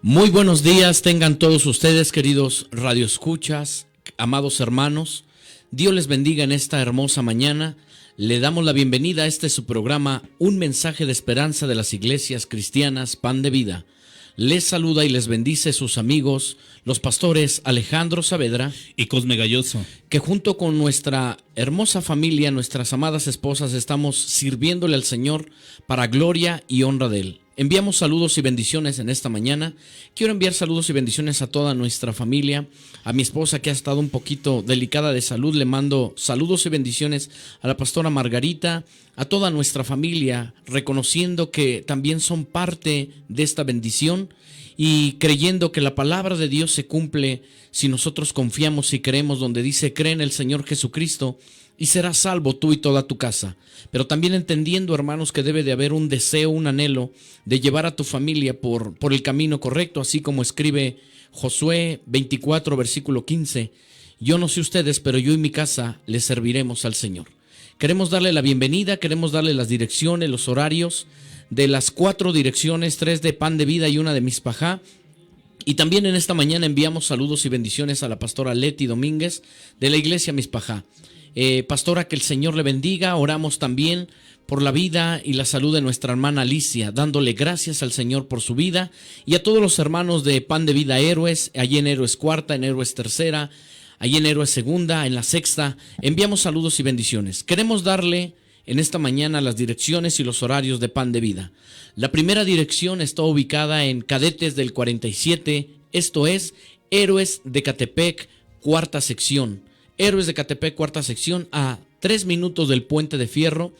Muy buenos días tengan todos ustedes, queridos radioescuchas, amados hermanos. Dios les bendiga en esta hermosa mañana. Le damos la bienvenida a este su programa, Un mensaje de esperanza de las iglesias cristianas Pan de Vida. Les saluda y les bendice sus amigos, los pastores Alejandro Saavedra y Cosme Galloso, que junto con nuestra hermosa familia, nuestras amadas esposas, estamos sirviéndole al Señor para gloria y honra de Él. Enviamos saludos y bendiciones en esta mañana. Quiero enviar saludos y bendiciones a toda nuestra familia. A mi esposa, que ha estado un poquito delicada de salud, le mando saludos y bendiciones a la pastora Margarita, a toda nuestra familia, reconociendo que también son parte de esta bendición y creyendo que la palabra de Dios se cumple si nosotros confiamos y creemos, donde dice: cree en el Señor Jesucristo y serás salvo tú y toda tu casa. Pero también entendiendo, hermanos, que debe de haber un deseo, un anhelo de llevar a tu familia por el camino correcto, así como escribe Josué 24, versículo 15. Yo no sé ustedes, pero yo y mi casa le serviremos al Señor. Queremos darle la bienvenida, queremos darle las direcciones, los horarios de las 4 direcciones, 3 de Pan de Vida y 1 de Mispajá. Y también en esta mañana enviamos saludos y bendiciones a la pastora Leti Domínguez de la iglesia Mispajá. Pastora, que el Señor le bendiga. Oramos también por la vida y la salud de nuestra hermana Alicia, dándole gracias al Señor por su vida, y a todos los hermanos de Pan de Vida Héroes, allí en Héroes Cuarta, en Héroes Tercera, allí en Héroes Segunda, en la Sexta. Enviamos saludos y bendiciones. Queremos darle en esta mañana las direcciones y los horarios de Pan de Vida. La primera dirección está ubicada en Cadetes del 47, esto es Héroes de Catepec, cuarta sección. Héroes de Catepec, cuarta sección, a 3 minutos del Puente de Fierro.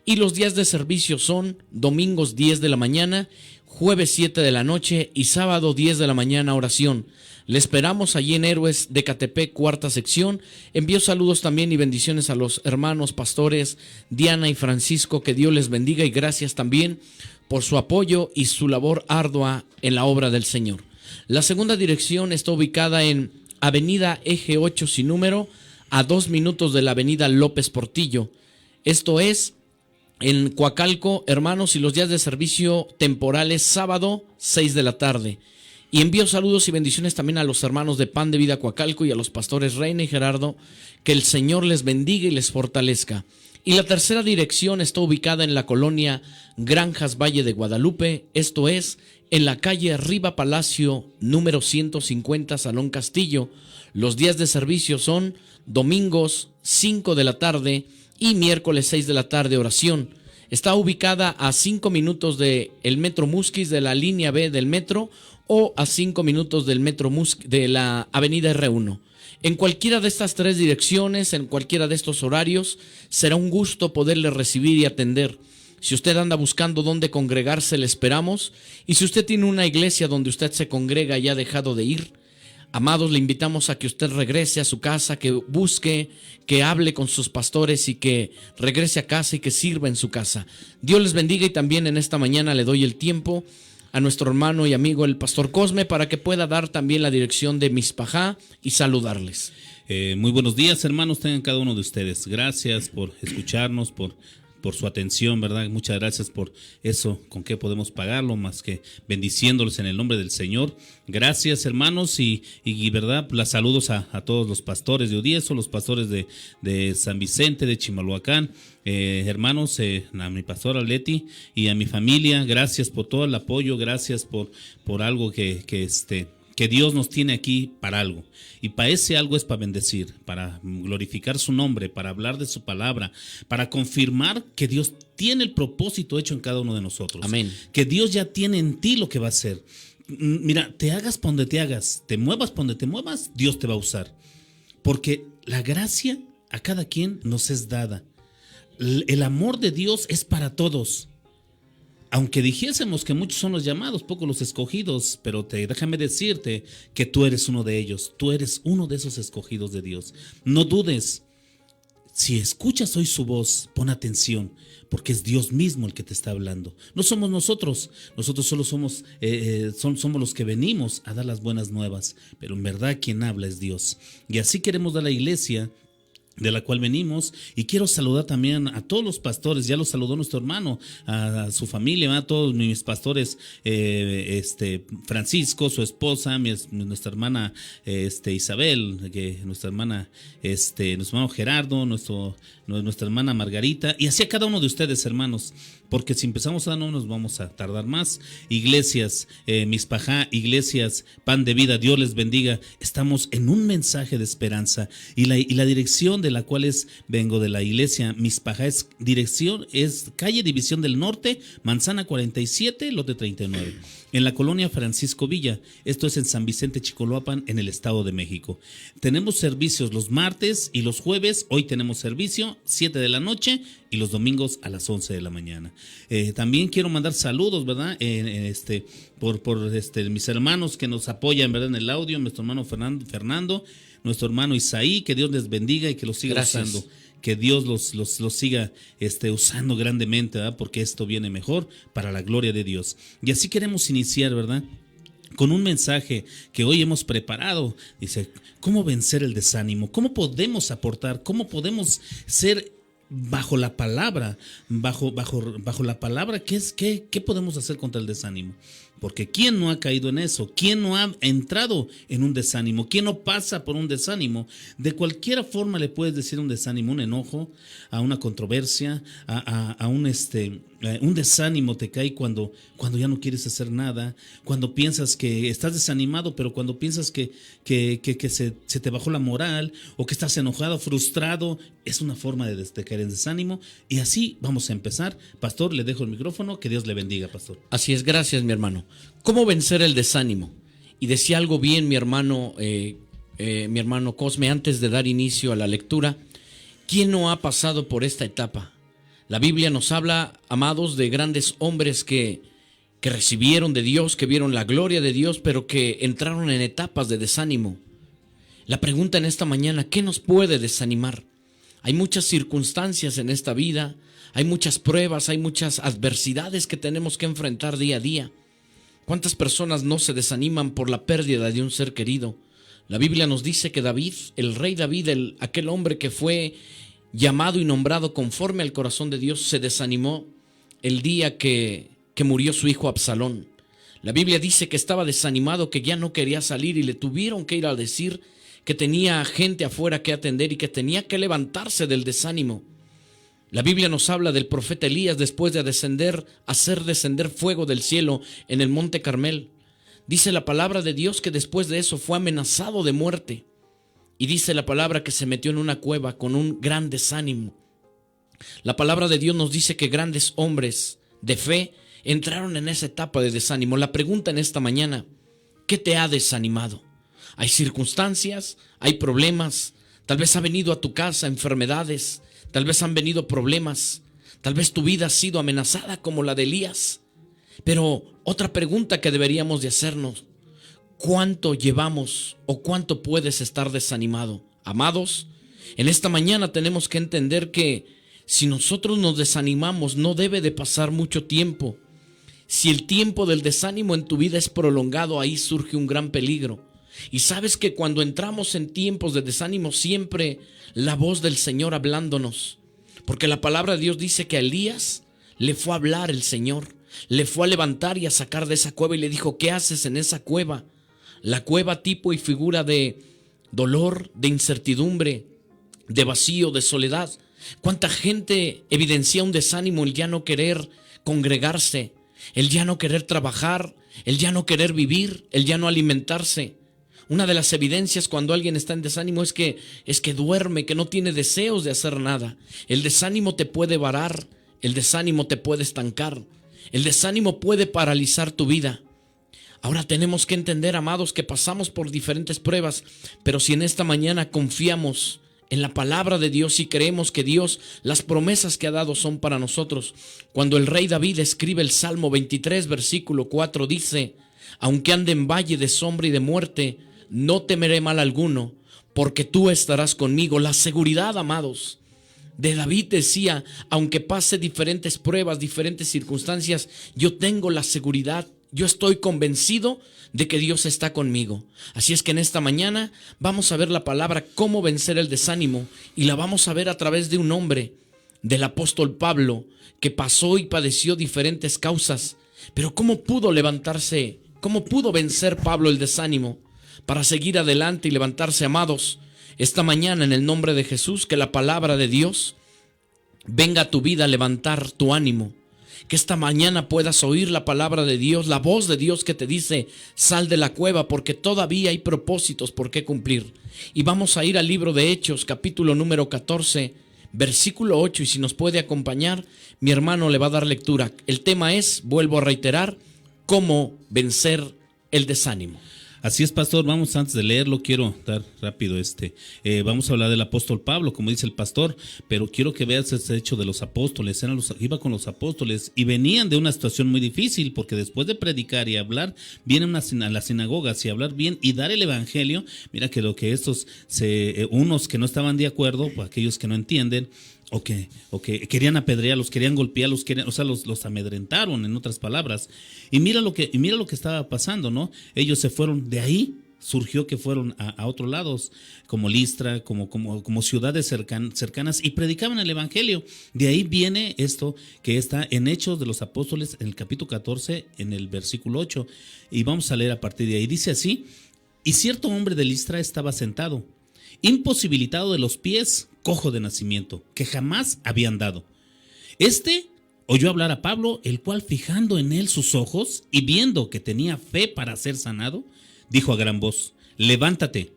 Y los días de servicio son domingos 10 de la mañana, jueves 7 de la noche y sábado 10 de la mañana oración. Le esperamos allí en Héroes de Catepec, cuarta sección. Envío saludos también y bendiciones a los hermanos pastores Diana y Francisco, que Dios les bendiga, y gracias también por su apoyo y su labor ardua en la obra del Señor. La segunda dirección está ubicada en Avenida Eje 8 sin número, a 2 minutos de la Avenida López Portillo. Esto es en Coacalco, hermanos, y los días de servicio temporales sábado 6 de la tarde. Y envío saludos y bendiciones también a los hermanos de Pan de Vida Coacalco y a los pastores Reina y Gerardo. Que el Señor les bendiga y les fortalezca. Y la tercera dirección está ubicada en la colonia Granjas Valle de Guadalupe, esto es en la calle Riva Palacio, número 150, Salón Castillo. Los días de servicio son domingos 5 de la tarde y miércoles 6 de la tarde oración. Está ubicada a 5 minutos del Metro Musquis, de la línea B del metro, o a 5 minutos del Metro Musquis, de la avenida R1. En cualquiera de estas 3 direcciones, en cualquiera de estos horarios, será un gusto poderle recibir y atender. Si usted anda buscando dónde congregarse, le esperamos. Y si usted tiene una iglesia donde usted se congrega y ha dejado de ir, amados, le invitamos a que usted regrese a su casa, que busque, que hable con sus pastores y que regrese a casa y que sirva en su casa. Dios les bendiga, y también en esta mañana le doy el tiempo a nuestro hermano y amigo el pastor Cosme para que pueda dar también la dirección de Mispajá y saludarles. Muy buenos días, hermanos, tengan cada uno de ustedes. Gracias por escucharnos, por su atención, ¿verdad? Muchas gracias por eso. ¿Con qué podemos pagarlo más que bendiciéndoles en el nombre del Señor? Gracias, hermanos, y ¿verdad? Las saludos a todos los pastores de Odieso, los pastores de San Vicente, de Chimalhuacán, hermanos, a mi pastora Leti y a mi familia. Gracias por todo el apoyo, gracias por algo que Dios nos tiene aquí para algo, y para ese algo es para bendecir, para glorificar su nombre, para hablar de su palabra, para confirmar que Dios tiene el propósito hecho en cada uno de nosotros. Amén. Que Dios ya tiene en ti lo que va a hacer. Mira, te hagas por donde te hagas, te muevas por donde te muevas, Dios te va a usar, porque la gracia a cada quien nos es dada. El amor de Dios es para todos. Aunque dijésemos que muchos son los llamados, pocos los escogidos, pero déjame decirte que tú eres uno de ellos. Tú eres uno de esos escogidos de Dios. No dudes. Si escuchas hoy su voz, pon atención, porque es Dios mismo el que te está hablando. No somos nosotros. Nosotros solo somos los que venimos a dar las buenas nuevas, pero en verdad quien habla es Dios. Y así queremos dar a la iglesia de la cual venimos, y quiero saludar también a todos los pastores. Ya los saludó nuestro hermano, a su familia, a todos mis pastores, Francisco, su esposa, nuestra hermana Isabel, nuestra hermana, nuestro hermano Gerardo, nuestra hermana Margarita, y así a cada uno de ustedes, hermanos, porque si empezamos a dar nombres nos vamos a tardar más. Iglesias, Mispajá, iglesias, Pan de Vida, Dios les bendiga. Estamos en un mensaje de esperanza, y la dirección de la cual vengo de la iglesia Mispajá es calle División del Norte, Manzana 47, lote 39, en la colonia Francisco Villa. Esto es en San Vicente, Chicoloapan, en el Estado de México. Tenemos servicios los martes y los jueves. Hoy tenemos servicio 7 de la noche y los domingos a las 11 de la mañana. También quiero mandar saludos, ¿verdad? Por mis hermanos que nos apoyan, ¿verdad? En el audio, nuestro hermano Fernando, nuestro hermano Isaí, que Dios les bendiga y que los siga usando. Que Dios los siga usando grandemente, ¿verdad? Porque esto viene mejor para la gloria de Dios. Y así queremos iniciar, ¿verdad?, con un mensaje que hoy hemos preparado. Dice, ¿cómo vencer el desánimo? ¿Cómo podemos aportar? ¿Cómo podemos ser bajo la palabra? Bajo la palabra, ¿qué podemos hacer contra el desánimo? Porque ¿quién no ha caído en eso? ¿Quién no ha entrado en un desánimo? ¿Quién no pasa por un desánimo? De cualquier forma le puedes decir un desánimo, un enojo, a una controversia, a un desánimo te cae cuando ya no quieres hacer nada, cuando piensas que estás desanimado, pero cuando piensas que se te bajó la moral, o que estás enojado, frustrado, es una forma de caer en desánimo. Y así vamos a empezar. Pastor, le dejo el micrófono, que Dios le bendiga, pastor. Así es, gracias, mi hermano. ¿Cómo vencer el desánimo? Y decía algo bien mi hermano Cosme antes de dar inicio a la lectura. ¿Quién no ha pasado por esta etapa? La Biblia nos habla, amados, de grandes hombres que recibieron de Dios, que vieron la gloria de Dios, pero que entraron en etapas de desánimo. La pregunta en esta mañana, ¿qué nos puede desanimar? Hay muchas circunstancias en esta vida, hay muchas pruebas, hay muchas adversidades que tenemos que enfrentar día a día. ¿Cuántas personas no se desaniman por la pérdida de un ser querido? La Biblia nos dice que David, el rey David, aquel hombre que fue llamado y nombrado conforme al corazón de Dios, se desanimó el día que murió su hijo Absalón. La Biblia dice que estaba desanimado, que ya no quería salir, y le tuvieron que ir a decir que tenía gente afuera que atender y que tenía que levantarse del desánimo. La Biblia nos habla del profeta Elías después de hacer descender fuego del cielo en el monte Carmel. Dice la palabra de Dios que después de eso fue amenazado de muerte. Y dice la palabra que se metió en una cueva con un gran desánimo. La palabra de Dios nos dice que grandes hombres de fe entraron en esa etapa de desánimo. La pregunta en esta mañana, ¿qué te ha desanimado? Hay circunstancias, hay problemas, tal vez ha venido a tu casa enfermedades, tal vez han venido problemas, tal vez tu vida ha sido amenazada como la de Elías. Pero otra pregunta que deberíamos de hacernos, ¿cuánto llevamos o cuánto puedes estar desanimado? Amados, en esta mañana tenemos que entender que si nosotros nos desanimamos no debe de pasar mucho tiempo. Si el tiempo del desánimo en tu vida es prolongado, ahí surge un gran peligro. Y sabes que cuando entramos en tiempos de desánimo, siempre la voz del Señor hablándonos, porque la palabra de Dios dice que a Elías le fue a hablar el Señor, le fue a levantar y a sacar de esa cueva y le dijo, ¿qué haces en esa cueva? La cueva, tipo y figura de dolor, de incertidumbre, de vacío, de soledad. ¿Cuánta gente evidencia un desánimo, el ya no querer congregarse, el ya no querer trabajar, el ya no querer vivir, el ya no alimentarse? Una de las evidencias cuando alguien está en desánimo es que duerme, que no tiene deseos de hacer nada. El desánimo te puede varar, el desánimo te puede estancar, el desánimo puede paralizar tu vida. Ahora tenemos que entender, amados, que pasamos por diferentes pruebas, pero si en esta mañana confiamos en la palabra de Dios y creemos que Dios, las promesas que ha dado son para nosotros. Cuando el rey David escribe el Salmo 23, versículo 4, dice, aunque ande en valle de sombra y de muerte, no temeré mal alguno, porque tú estarás conmigo. La seguridad, amados, de David decía, aunque pase diferentes pruebas, diferentes circunstancias, yo tengo la seguridad, Yo estoy convencido de que Dios está conmigo. Así es que en esta mañana vamos a ver la palabra cómo vencer el desánimo, y la vamos a ver a través de un hombre, del apóstol Pablo, que pasó y padeció diferentes causas. Pero ¿cómo pudo levantarse? ¿Cómo pudo vencer Pablo el desánimo para seguir adelante y levantarse, amados? Esta mañana, en el nombre de Jesús, que la palabra de Dios venga a tu vida a levantar tu ánimo. Que esta mañana puedas oír la palabra de Dios, la voz de Dios que te dice: sal de la cueva, porque todavía hay propósitos por qué cumplir. Y vamos a ir al libro de Hechos, capítulo número 14, versículo 8, y si nos puede acompañar, mi hermano le va a dar lectura. El tema es, vuelvo a reiterar, cómo vencer el desánimo. Así es, pastor. Vamos, antes de leerlo, quiero dar rápido vamos a hablar del apóstol Pablo, como dice el pastor, pero quiero que veas ese hecho de los apóstoles. Iba con los apóstoles y venían de una situación muy difícil, porque después de predicar y hablar, vienen a las sinagogas y hablar bien y dar el evangelio. Mira que lo que estos, unos que no estaban de acuerdo, aquellos que no entienden, o que querían apedrearlos, querían golpearlos, los amedrentaron, en otras palabras. Y mira lo que estaba pasando, ¿no? Ellos se fueron de ahí, surgió que fueron a otros lados, como Listra, como ciudades cercanas, y predicaban el evangelio. De ahí viene esto que está en Hechos de los Apóstoles, en el capítulo 14, en el versículo 8, y vamos a leer a partir de ahí. Dice así: y cierto hombre de Listra estaba sentado, imposibilitado de los pies, cojo de nacimiento, que jamás había andado. Este oyó hablar a Pablo, el cual, fijando en él sus ojos y viendo que tenía fe para ser sanado, dijo a gran voz: levántate,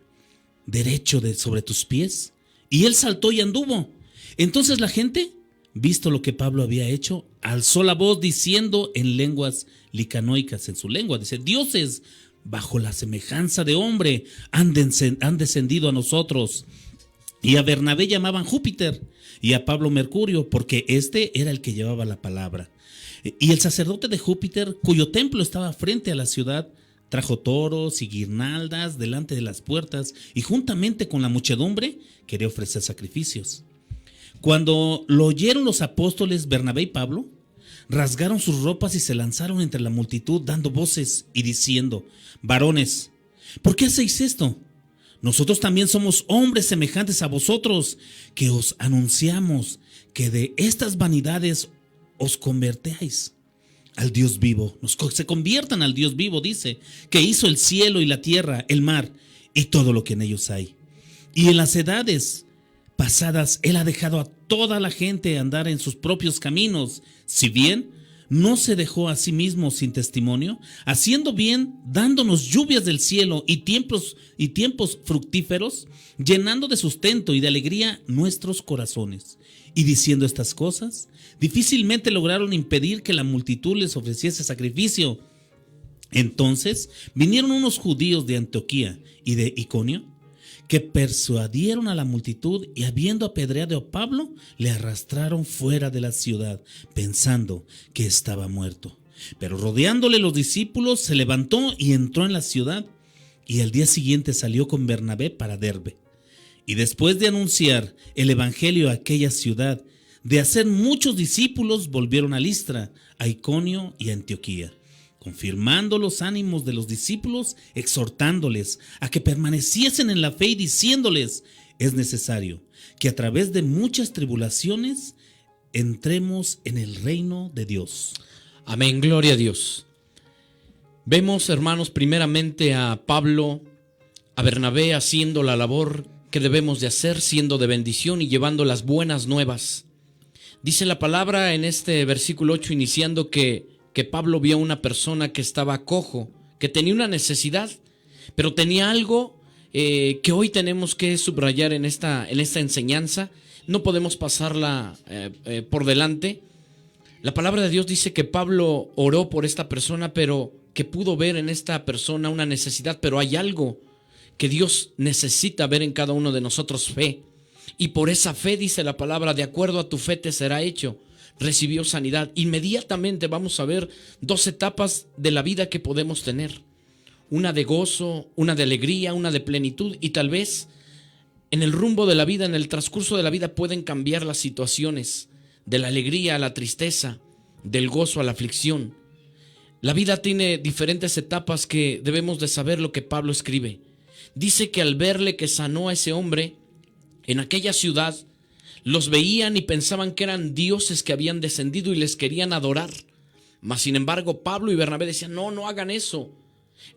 derecho sobre tus pies. Y él saltó y anduvo. Entonces la gente, visto lo que Pablo había hecho, alzó la voz diciendo en lenguas licanoicas, en su lengua, dice: dioses, bajo la semejanza de hombre, han descendido a nosotros. Y a Bernabé llamaban Júpiter, y a Pablo Mercurio, porque este era el que llevaba la palabra. Y el sacerdote de Júpiter, cuyo templo estaba frente a la ciudad, trajo toros y guirnaldas delante de las puertas, y juntamente con la muchedumbre quería ofrecer sacrificios. Cuando lo oyeron los apóstoles Bernabé y Pablo, rasgaron sus ropas y se lanzaron entre la multitud, dando voces y diciendo: varones, ¿por qué hacéis esto? Nosotros también somos hombres semejantes a vosotros, que os anunciamos que de estas vanidades os convertáis al Dios vivo. Se conviertan al Dios vivo, dice, que hizo el cielo y la tierra, el mar y todo lo que en ellos hay. Y en las edades pasadas él ha dejado a toda la gente andar en sus propios caminos, si bien no se dejó a sí mismo sin testimonio, haciendo bien, dándonos lluvias del cielo y tiempos fructíferos, llenando de sustento y de alegría nuestros corazones. Y diciendo estas cosas, difícilmente lograron impedir que la multitud les ofreciese sacrificio. Entonces vinieron unos judíos de Antioquía y de Iconio, que persuadieron a la multitud, y habiendo apedreado a Pablo, le arrastraron fuera de la ciudad, pensando que estaba muerto. Pero rodeándole los discípulos, se levantó y entró en la ciudad, y al día siguiente salió con Bernabé para Derbe. Y después de anunciar el evangelio a aquella ciudad, de hacer muchos discípulos, volvieron a Listra, a Iconio y a Antioquía, confirmando los ánimos de los discípulos, exhortándoles a que permaneciesen en la fe y diciéndoles: es necesario que a través de muchas tribulaciones entremos en el reino de Dios. Amén, gloria a Dios. Vemos, hermanos, primeramente a Pablo, a Bernabé haciendo la labor que debemos de hacer, siendo de bendición y llevando las buenas nuevas. Dice la palabra en este versículo 8, iniciando que Pablo vio a una persona que estaba cojo, que tenía una necesidad, pero tenía algo que hoy tenemos que subrayar en esta enseñanza. No podemos pasarla por delante. La palabra de Dios dice que Pablo oró por esta persona, pero que pudo ver en esta persona una necesidad, pero hay algo que Dios necesita ver en cada uno de nosotros: fe. Y por esa fe, dice la palabra, de acuerdo a tu fe te será hecho. Recibió sanidad. Inmediatamente vamos a ver dos etapas de la vida que podemos tener: una de gozo, una de alegría, una de plenitud, y tal vez en el rumbo de la vida, en el transcurso de la vida, pueden cambiar las situaciones de la alegría a la tristeza, del gozo a la aflicción. La vida tiene diferentes etapas que debemos de saber lo que Pablo escribe. Dice que al verle que sanó a ese hombre en aquella ciudad, los veían y pensaban que eran dioses que habían descendido y les querían adorar. Mas sin embargo, Pablo y Bernabé decían, no, no hagan eso.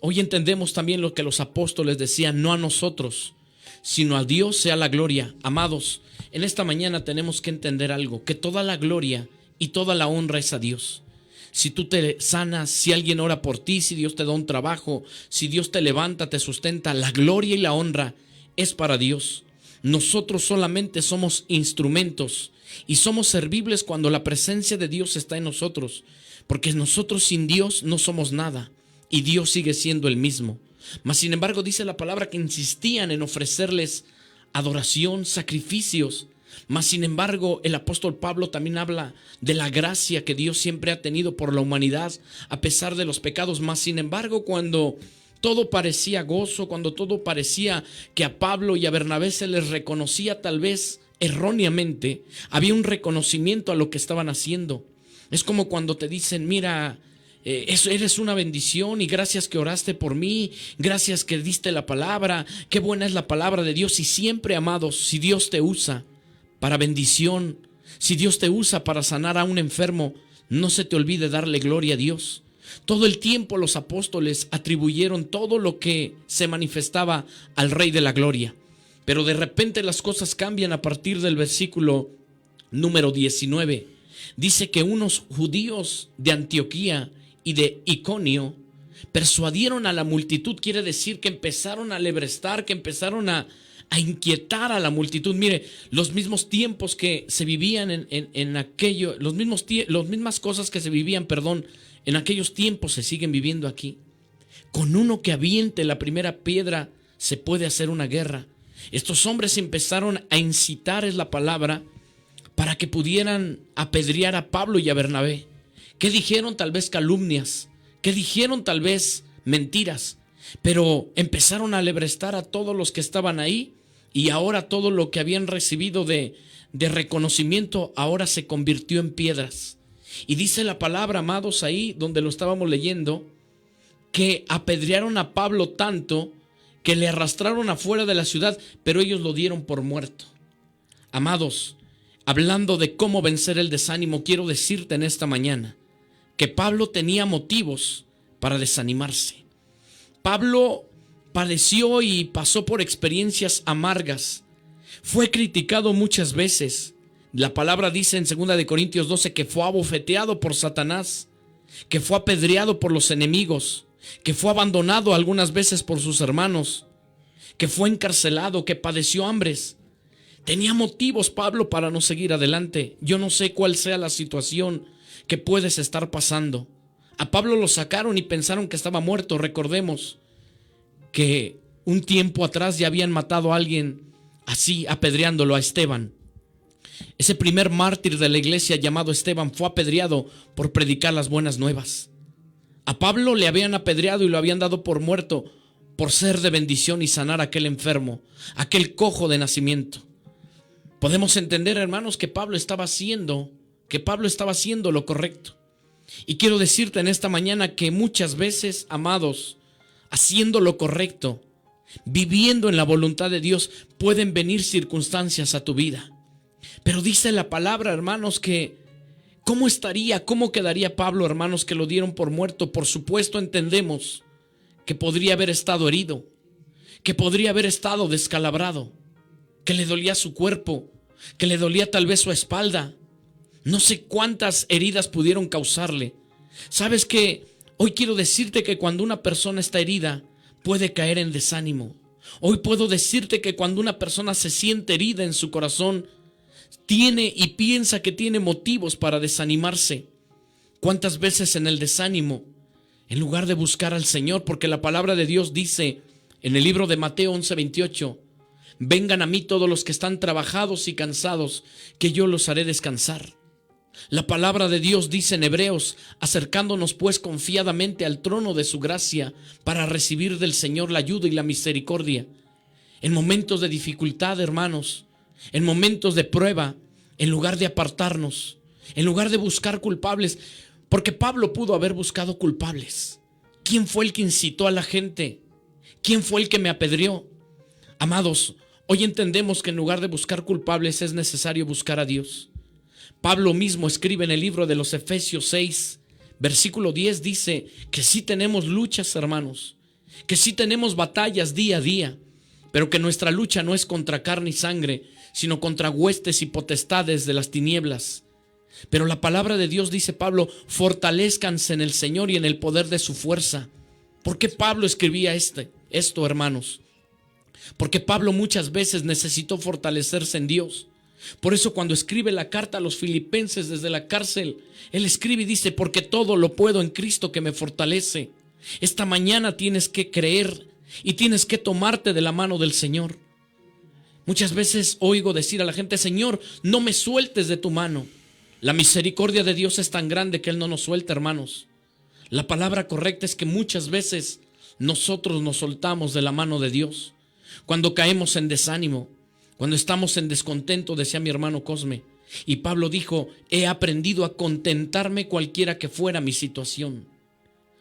Hoy entendemos también lo que los apóstoles decían, no a nosotros, sino a Dios sea la gloria. Amados, en esta mañana tenemos que entender algo, que toda la gloria y toda la honra es a Dios. Si tú te sanas, si alguien ora por ti, si Dios te da un trabajo, si Dios te levanta, te sustenta, la gloria y la honra es para Dios. Nosotros solamente somos instrumentos y somos servibles cuando la presencia de Dios está en nosotros, porque nosotros sin Dios no somos nada y Dios sigue siendo el mismo. Mas sin embargo dice la palabra que insistían en ofrecerles adoración, sacrificios. Mas sin embargo el apóstol Pablo también habla de la gracia que Dios siempre ha tenido por la humanidad a pesar de los pecados. Mas sin embargo cuando todo parecía gozo, cuando todo parecía que a Pablo y a Bernabé se les reconocía tal vez erróneamente, había un reconocimiento a lo que estaban haciendo. Es como cuando te dicen, mira, eres una bendición y gracias que oraste por mí, gracias que diste la palabra, qué buena es la palabra de Dios. Y siempre, amados, si Dios te usa para bendición, si Dios te usa para sanar a un enfermo, no se te olvide darle gloria a Dios. Todo el tiempo los apóstoles atribuyeron todo lo que se manifestaba al Rey de la Gloria. Pero de repente las cosas cambian a partir del versículo número 19. Dice que unos judíos de Antioquía y de Iconio persuadieron a la multitud, quiere decir que empezaron a alebrestar, que empezaron a inquietar a la multitud. Mire, los mismos tiempos que se vivían en aquello, las mismas cosas que se vivían, en aquellos tiempos se siguen viviendo aquí. Con uno que aviente la primera piedra se puede hacer una guerra. Estos hombres empezaron a incitar, es la palabra, para que pudieran apedrear a Pablo y a Bernabé. ¿Qué dijeron? Tal vez calumnias. ¿Qué dijeron? Tal vez mentiras. Pero empezaron a alebrestar a todos los que estaban ahí y ahora todo lo que habían recibido de reconocimiento ahora se convirtió en piedras. Y dice la palabra, amados, ahí donde lo estábamos leyendo, que apedrearon a Pablo tanto que le arrastraron afuera de la ciudad, pero ellos lo dieron por muerto. Amados, hablando de cómo vencer el desánimo, quiero decirte en esta mañana que Pablo tenía motivos para desanimarse. Pablo padeció y pasó por experiencias amargas. Fue criticado muchas veces. La palabra dice en 2 Corintios 12 que fue abofeteado por Satanás, que fue apedreado por los enemigos, que fue abandonado algunas veces por sus hermanos, que fue encarcelado, que padeció hambres. Tenía motivos Pablo para no seguir adelante. Yo no sé cuál sea la situación que puedes estar pasando. A Pablo lo sacaron y pensaron que estaba muerto. Recordemos que un tiempo atrás ya habían matado a alguien así, apedreándolo, a Esteban. Ese primer mártir de la iglesia llamado Esteban fue apedreado por predicar las buenas nuevas. A Pablo le habían apedreado y lo habían dado por muerto por ser de bendición y sanar a aquel enfermo, aquel cojo de nacimiento. Podemos entender, hermanos, que Pablo estaba haciendo lo correcto. Y quiero decirte en esta mañana que muchas veces, amados, haciendo lo correcto, viviendo en la voluntad de Dios, pueden venir circunstancias a tu vida. Pero dice la palabra, hermanos, que ¿cómo quedaría Pablo, hermanos, que lo dieron por muerto? Por supuesto entendemos que podría haber estado herido, que podría haber estado descalabrado, que le dolía su cuerpo, que le dolía tal vez su espalda. No sé cuántas heridas pudieron causarle. ¿Sabes qué? Hoy quiero decirte que cuando una persona está herida, puede caer en desánimo. Hoy puedo decirte que cuando una persona se siente herida en su corazón, tiene y piensa que tiene motivos para desanimarse. ¿Cuántas veces en el desánimo, en lugar de buscar al Señor? Porque la palabra de Dios dice en el libro de Mateo 11:28, vengan a mí todos los que están trabajados y cansados, que yo los haré descansar. La palabra de Dios dice en Hebreos, acercándonos pues confiadamente al trono de su gracia para recibir del Señor la ayuda y la misericordia. En momentos de dificultad, hermanos, en momentos de prueba, en lugar de apartarnos, en lugar de buscar culpables, Porque Pablo pudo haber buscado culpables. ¿Quién fue el que incitó a la gente? ¿Quién fue el que me apedreó? Amados, hoy entendemos que en lugar de buscar culpables es necesario buscar a Dios. Pablo mismo escribe en el libro de los Efesios 6, versículo 10, dice que sí tenemos luchas, hermanos, que sí tenemos batallas día a día, pero que nuestra lucha no es contra carne y sangre, sino contra huestes y potestades de las tinieblas. Pero la palabra de Dios, dice Pablo, fortalezcanse en el Señor y en el poder de su fuerza. ¿Por qué Pablo escribía esto, hermanos? Porque Pablo muchas veces necesitó fortalecerse en Dios. Por eso cuando escribe la carta a los filipenses desde la cárcel, él escribe y dice, porque todo lo puedo en Cristo que me fortalece. Esta mañana tienes que creer y tienes que tomarte de la mano del Señor. Muchas veces oigo decir a la gente, Señor, no me sueltes de tu mano. La misericordia de Dios es tan grande que Él no nos suelta, hermanos. La palabra correcta es que muchas veces nosotros nos soltamos de la mano de Dios. Cuando caemos en desánimo, cuando estamos en descontento, decía mi hermano Cosme. Y Pablo dijo, he aprendido a contentarme cualquiera que fuera mi situación.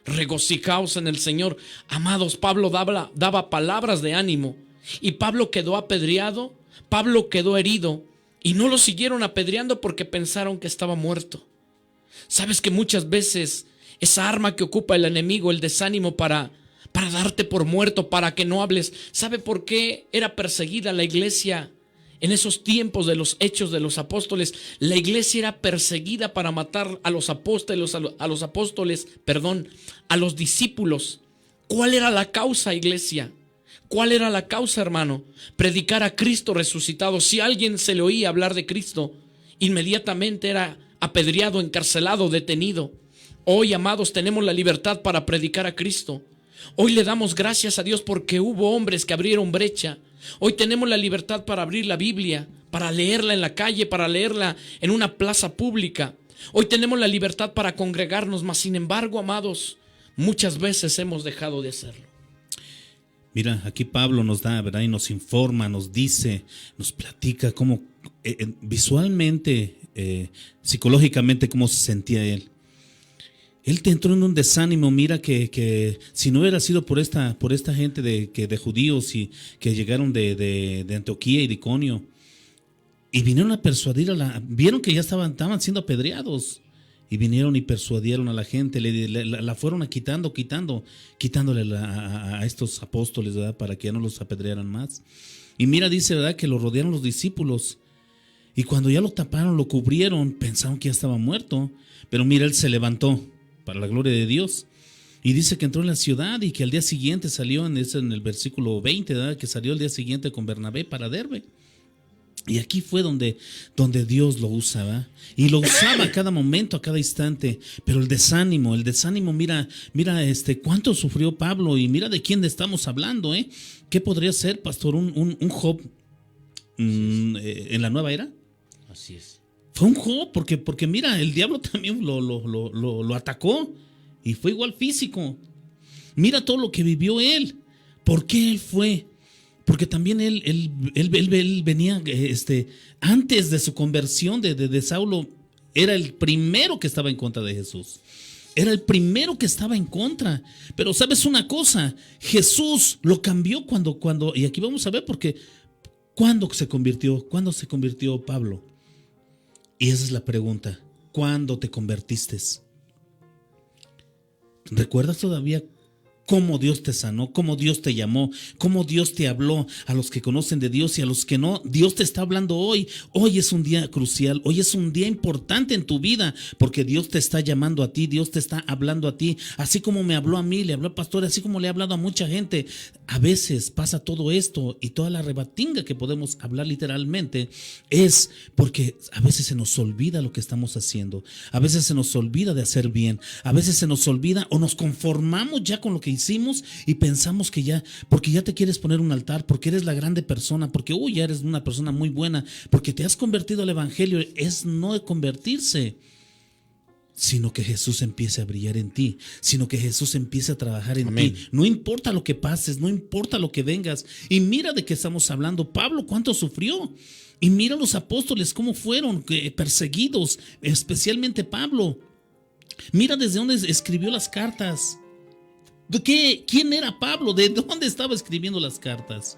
Regocijaos en el Señor. Amados, Pablo daba palabras de ánimo. Y Pablo quedó apedreado, Pablo quedó herido. Y no lo siguieron apedreando porque pensaron que estaba muerto. Sabes que muchas veces esa arma que ocupa el enemigo, el desánimo para darte por muerto, para que no hables. ¿Sabe por qué era perseguida la iglesia en esos tiempos de los Hechos de los Apóstoles? La iglesia era perseguida para matar a los apóstoles, a los discípulos. ¿Cuál era la causa, iglesia? ¿Cuál era la causa, hermano? Predicar a Cristo resucitado. Si a alguien se le oía hablar de Cristo, inmediatamente era apedreado, encarcelado, detenido. Hoy, amados, tenemos la libertad para predicar a Cristo. Hoy le damos gracias a Dios porque hubo hombres que abrieron brecha. Hoy tenemos la libertad para abrir la Biblia, para leerla en la calle, para leerla en una plaza pública. Hoy tenemos la libertad para congregarnos, mas sin embargo, amados, muchas veces hemos dejado de hacerlo. Mira, aquí Pablo nos da, ¿verdad? Y nos informa, nos dice, nos platica cómo visualmente, psicológicamente, cómo se sentía él. Él te entró en un desánimo. Mira que si no hubiera sido por esta gente de judíos y que llegaron de Antioquía y de Iconio y vinieron a persuadir vieron que ya estaban siendo apedreados y vinieron y persuadieron a la gente, la fueron quitándole a estos apóstoles, ¿verdad? Para que ya no los apedrearan más. Y mira, dice, ¿verdad? Que lo rodearon los discípulos y cuando ya lo taparon, lo cubrieron, pensaron que ya estaba muerto, pero mira, él se levantó para la gloria de Dios. Y dice que entró en la ciudad y que al día siguiente salió, en el versículo 20, ¿verdad? Que salió el día siguiente con Bernabé para Derbe. Y aquí fue donde Dios lo usa, ¿verdad? Y lo usaba a cada momento, a cada instante. Pero el desánimo, mira, cuánto sufrió Pablo y mira de quién estamos hablando, ¿eh? ¿Qué podría ser, pastor, un Job en la nueva era? Así es. Fue un Job, porque mira, el diablo también lo atacó y fue igual físico. Mira todo lo que vivió él. ¿Por qué él fue? Porque también él venía, antes de su conversión de Saulo, era el primero que estaba en contra de Jesús. Era el primero que estaba en contra. Pero ¿sabes una cosa? Jesús lo cambió cuando y aquí vamos a ver porque ¿cuándo se convirtió Pablo? Y esa es la pregunta. ¿Cuándo te convertiste? ¿Recuerdas todavía cómo Dios te sanó, cómo Dios te llamó, cómo Dios te habló? A los que conocen de Dios y a los que no, Dios te está hablando hoy. Hoy es un día crucial, hoy es un día importante en tu vida, porque Dios te está llamando a ti, Dios te está hablando a ti, así como me habló a mí, le habló al pastor, así como le ha hablado a mucha gente. A veces pasa todo esto y toda la rebatinga que podemos hablar literalmente es porque a veces se nos olvida lo que estamos haciendo, a veces se nos olvida de hacer bien, a veces se nos olvida o nos conformamos ya con lo que hicimos y pensamos que ya, porque ya te quieres poner un altar, porque eres la grande persona, porque ya eres una persona muy buena, porque te has convertido al evangelio. Es no de convertirse, sino que Jesús empiece a brillar en ti, sino que Jesús empiece a trabajar en Amén. ti. No importa lo que pases, no importa lo que vengas. Y mira de qué estamos hablando. Pablo, ¿cuánto sufrió? Y mira los apóstoles cómo fueron perseguidos, especialmente Pablo. Mira desde dónde escribió las cartas. ¿Quién era Pablo? ¿De dónde estaba escribiendo las cartas?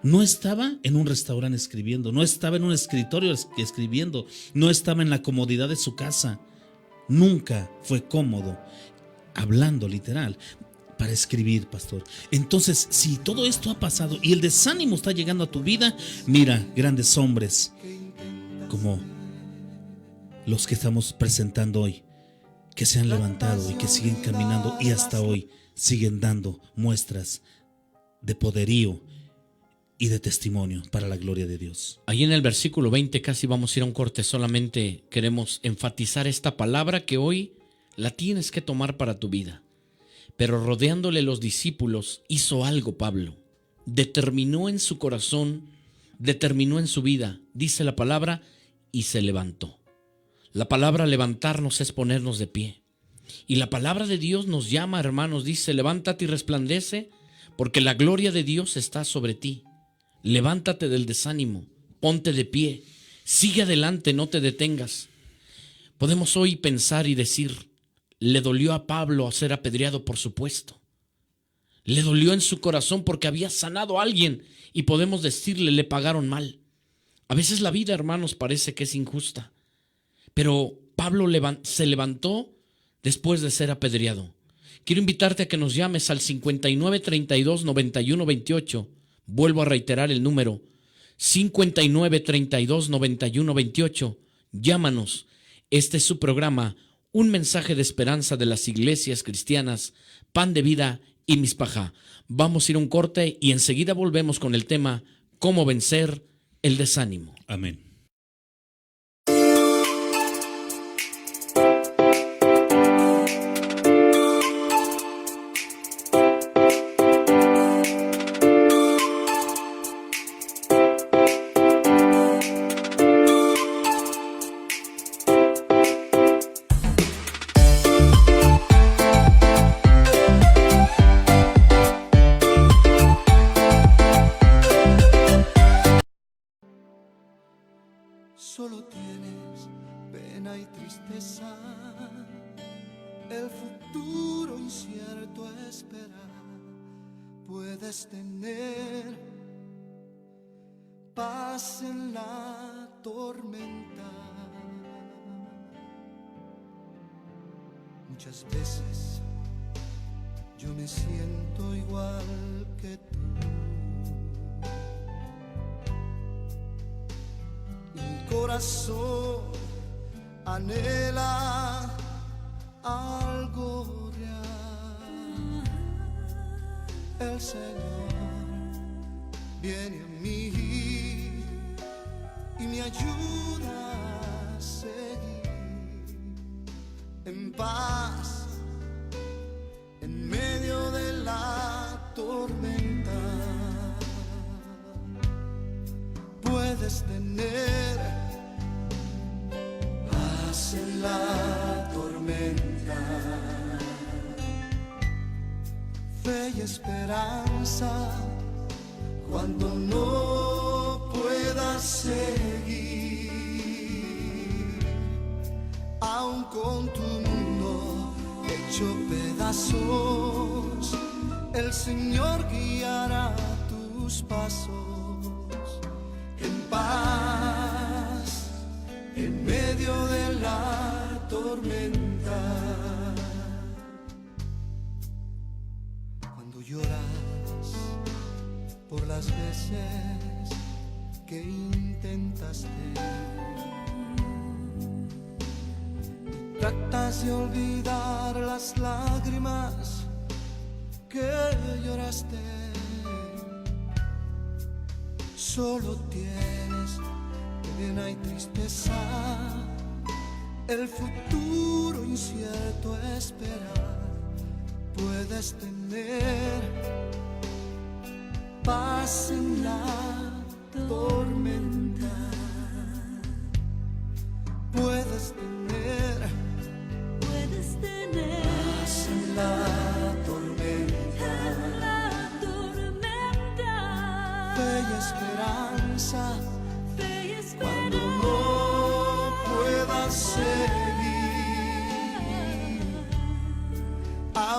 No estaba en un restaurante escribiendo, no estaba en un escritorio escribiendo, no estaba en la comodidad de su casa. Nunca fue cómodo, hablando literal, para escribir, pastor. Entonces, si todo esto ha pasado y el desánimo está llegando a tu vida, mira, grandes hombres como los que estamos presentando hoy, que se han levantado y que siguen caminando y hasta hoy siguen dando muestras de poderío y de testimonio para la gloria de Dios. Ahí en el versículo 20 casi vamos a ir a un corte, solamente queremos enfatizar esta palabra que hoy la tienes que tomar para tu vida. Pero rodeándole los discípulos hizo algo Pablo, determinó en su corazón, determinó en su vida, dice la palabra, y se levantó. La palabra levantarnos es ponernos de pie. Y la palabra de Dios nos llama, hermanos, dice, levántate y resplandece, porque la gloria de Dios está sobre ti. Levántate del desánimo, ponte de pie, sigue adelante, no te detengas. Podemos hoy pensar y decir, le dolió a Pablo ser apedreado, por supuesto. Le dolió en su corazón porque había sanado a alguien y podemos decirle, le pagaron mal. A veces la vida, hermanos, parece que es injusta, pero Pablo se levantó después de ser apedreado. Quiero invitarte a que nos llames al 59 32 91 28. Vuelvo a reiterar el número 59 32 91 28. Llámanos. Este es su programa, un mensaje de esperanza de las iglesias cristianas, Pan de Vida y Mispajá. Vamos a ir a un corte y enseguida volvemos con el tema cómo vencer el desánimo. Amén. Solo tienes pena y tristeza, el futuro incierto espera. Puedes tener paz en la tormenta. Muchas veces yo me siento igual que tú. Mi corazón anhela algo real. El Señor viene a mí y me ayuda a seguir en paz en medio de la tormenta. Puedes tener paz en la tormenta, fe y esperanza cuando no puedas seguir, aun con tu mundo hecho pedazos, el Señor guiará tus pasos. En paz, en medio de la tormenta. Cuando lloras por las veces que intentaste y tratas de olvidar las lágrimas que lloraste, solo tienes pena y tristeza, el futuro incierto espera. Puedes tener paz en la tormenta. Puedes tener paz en la tormenta. Fe y esperanza cuando no puedas seguir,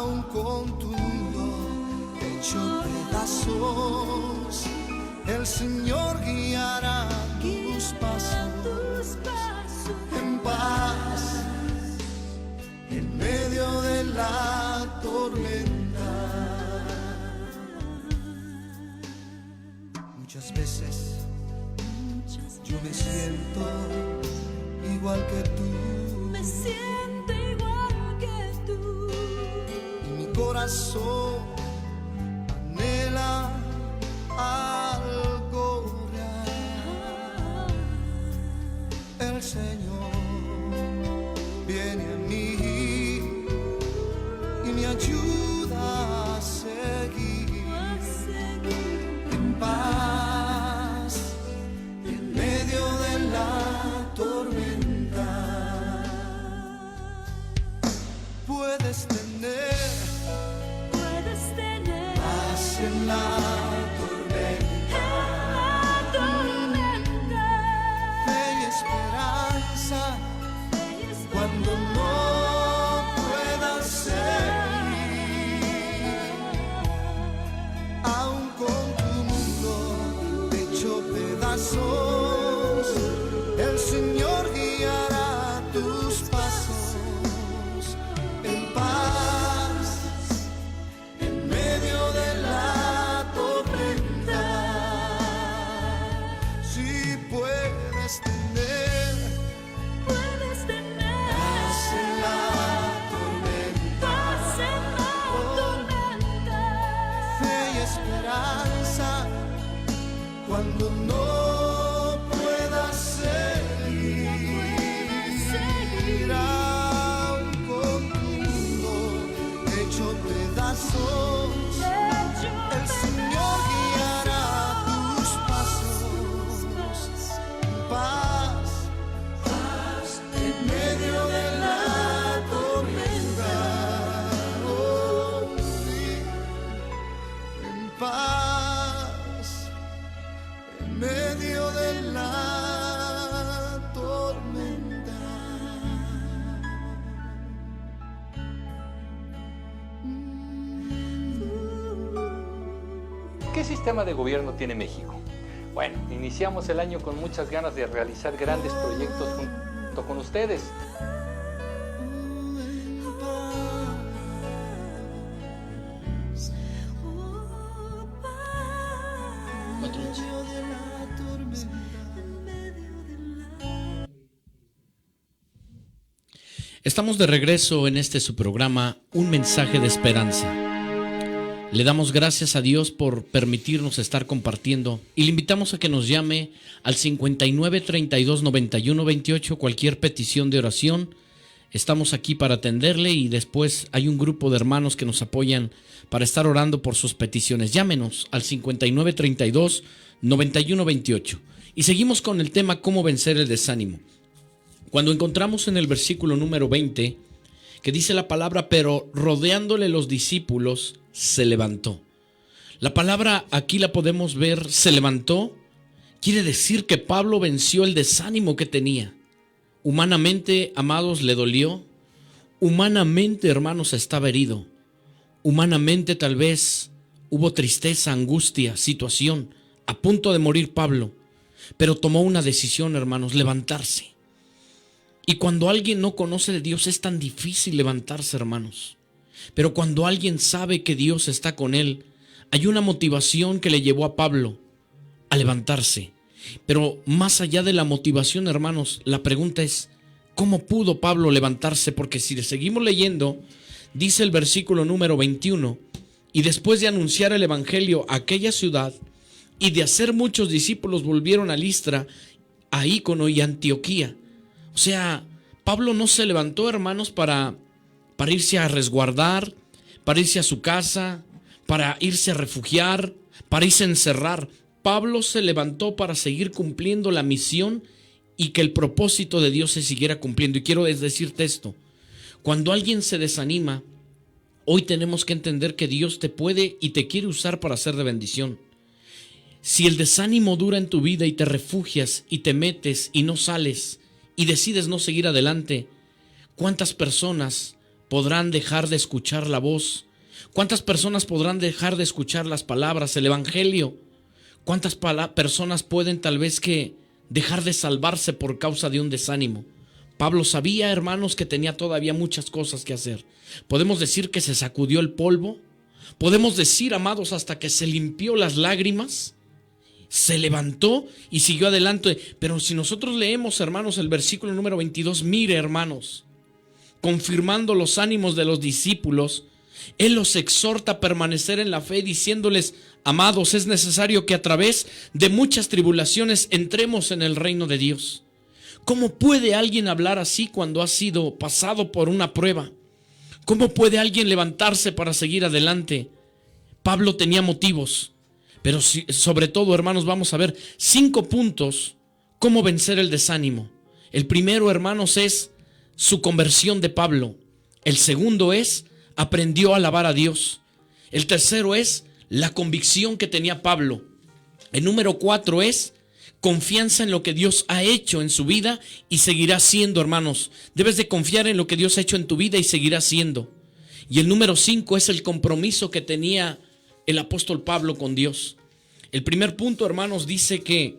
aún con tu mundo hecho pedazos, el Señor guiará tus pasos en paz, en medio de la tormenta. Muchas veces yo me siento igual que tú, Me siento igual que tú. y mi corazón anhela algo real. El Señor viene a mí y me ayuda a seguir en paz en medio de la tormenta. Puedes tener paz en la fe y esperanza cuando no puedas seguir, aún con tu mundo hecho pedazos, el Señor guiará tus pasos en paz en medio de la tormenta. Si puedes tener paz en la tormenta, fe y esperanza cuando no puedas seguir, aún con tu mundo hecho pedazos, el Señor guiará tus pasos en paz en medio de la tormenta. Oh, sí, en paz en medio de la tormenta. ¿Qué sistema de gobierno tiene México? Bueno, iniciamos el año con muchas ganas de realizar grandes proyectos junto con ustedes. Estamos de regreso en este su programa, Un Mensaje de Esperanza. Le damos gracias a Dios por permitirnos estar compartiendo y le invitamos a que nos llame al 59 32 91 28 cualquier petición de oración. Estamos aquí para atenderle y después hay un grupo de hermanos que nos apoyan para estar orando por sus peticiones. Llámenos al 59 32 91 28. Y seguimos con el tema cómo vencer el desánimo. Cuando encontramos en el versículo número 20 que dice la palabra, pero rodeándole los discípulos, se levantó. La palabra aquí la podemos ver, se levantó, quiere decir que Pablo venció el desánimo que tenía. Humanamente, amados, le dolió. Humanamente, hermanos, estaba herido. Humanamente, tal vez, hubo tristeza, angustia, situación. A punto de morir Pablo. Pero tomó una decisión, hermanos, levantarse. Y cuando alguien no conoce de Dios es tan difícil levantarse, hermanos. Pero cuando alguien sabe que Dios está con él, hay una motivación que le llevó a Pablo a levantarse. Pero más allá de la motivación, hermanos, la pregunta es, ¿cómo pudo Pablo levantarse? Porque si le seguimos leyendo, dice el versículo número 21, y después de anunciar el evangelio a aquella ciudad y de hacer muchos discípulos, volvieron a Listra, a Ícono y Antioquía. O sea, Pablo no se levantó, hermanos, para irse a resguardar, para irse a su casa, para irse a refugiar, para irse a encerrar. Pablo se levantó para seguir cumpliendo la misión y que el propósito de Dios se siguiera cumpliendo. Y quiero decirte esto, cuando alguien se desanima, hoy tenemos que entender que Dios te puede y te quiere usar para ser de bendición. Si el desánimo dura en tu vida y te refugias y te metes y no sales y decides no seguir adelante, ¿cuántas personas podrán dejar de escuchar la voz? ¿Cuántas personas podrán dejar de escuchar las palabras, el evangelio? ¿Cuántas personas pueden tal vez que dejar de salvarse por causa de un desánimo? Pablo sabía, hermanos, que tenía todavía muchas cosas que hacer. Podemos decir que se sacudió el polvo. Podemos decir, amados, hasta que se limpió las lágrimas, se levantó y siguió adelante. Pero si nosotros leemos, hermanos, el versículo número 22, mire, hermanos, confirmando los ánimos de los discípulos, Él los exhorta a permanecer en la fe, diciéndoles: amados, es necesario que a través de muchas tribulaciones entremos en el reino de Dios. ¿Cómo puede alguien hablar así cuando ha sido pasado por una prueba? ¿Cómo puede alguien levantarse para seguir adelante? Pablo tenía motivos, pero sobre todo, hermanos, vamos a ver 5 puntos cómo vencer el desánimo. El primero, hermanos, es su conversión de Pablo. El segundo es: aprendió a alabar a Dios. El tercero es la convicción que tenía Pablo. El número 4 es confianza en lo que Dios ha hecho en su vida y seguirá haciendo, hermanos. Debes de confiar en lo que Dios ha hecho en tu vida y seguirá haciendo. Y el número 5 es el compromiso que tenía el apóstol Pablo con Dios. El primer punto, hermanos, dice que,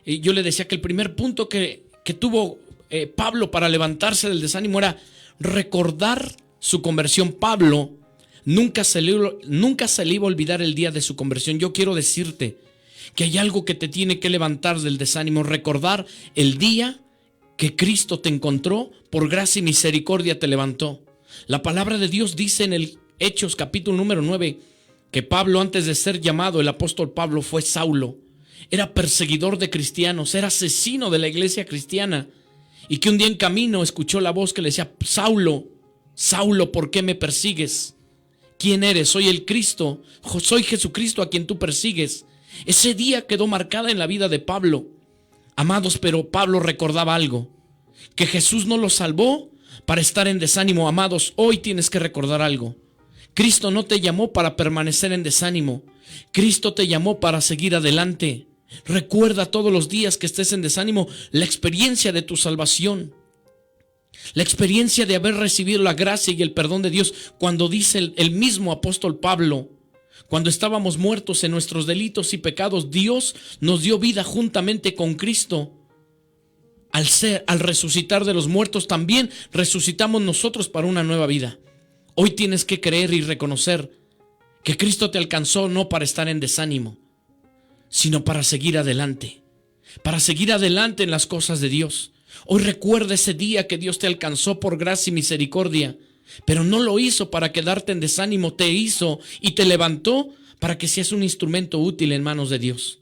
yo le decía que el primer punto que tuvo Pablo para levantarse del desánimo era recordar su conversión. Pablo nunca se le iba a olvidar el día de su conversión. Yo quiero decirte que hay algo que te tiene que levantar del desánimo: recordar el día que Cristo te encontró, por gracia y misericordia te levantó. La palabra de Dios dice en el Hechos capítulo número 9 que Pablo, antes de ser llamado el apóstol Pablo, fue Saulo. Era perseguidor de cristianos, era asesino de la iglesia cristiana, y que un día en camino escuchó la voz que le decía: Saulo, Saulo, ¿por qué me persigues? ¿Quién eres? Soy el Cristo, soy Jesucristo a quien tú persigues. Ese día quedó marcada en la vida de Pablo. Amados, pero Pablo recordaba algo: que Jesús no lo salvó para estar en desánimo. Amados, hoy tienes que recordar algo: Cristo no te llamó para permanecer en desánimo. Cristo te llamó para seguir adelante. Recuerda todos los días que estés en desánimo la experiencia de tu salvación, la experiencia de haber recibido la gracia y el perdón de Dios. Cuando dice el mismo apóstol Pablo: cuando estábamos muertos en nuestros delitos y pecados, Dios nos dio vida juntamente con Cristo. Al resucitar de los muertos, también resucitamos nosotros para una nueva vida. Hoy tienes que creer y reconocer que Cristo te alcanzó no para estar en desánimo, sino para seguir adelante en las cosas de Dios. Hoy recuerda ese día que Dios te alcanzó por gracia y misericordia, pero no lo hizo para quedarte en desánimo, te hizo y te levantó para que seas un instrumento útil en manos de Dios.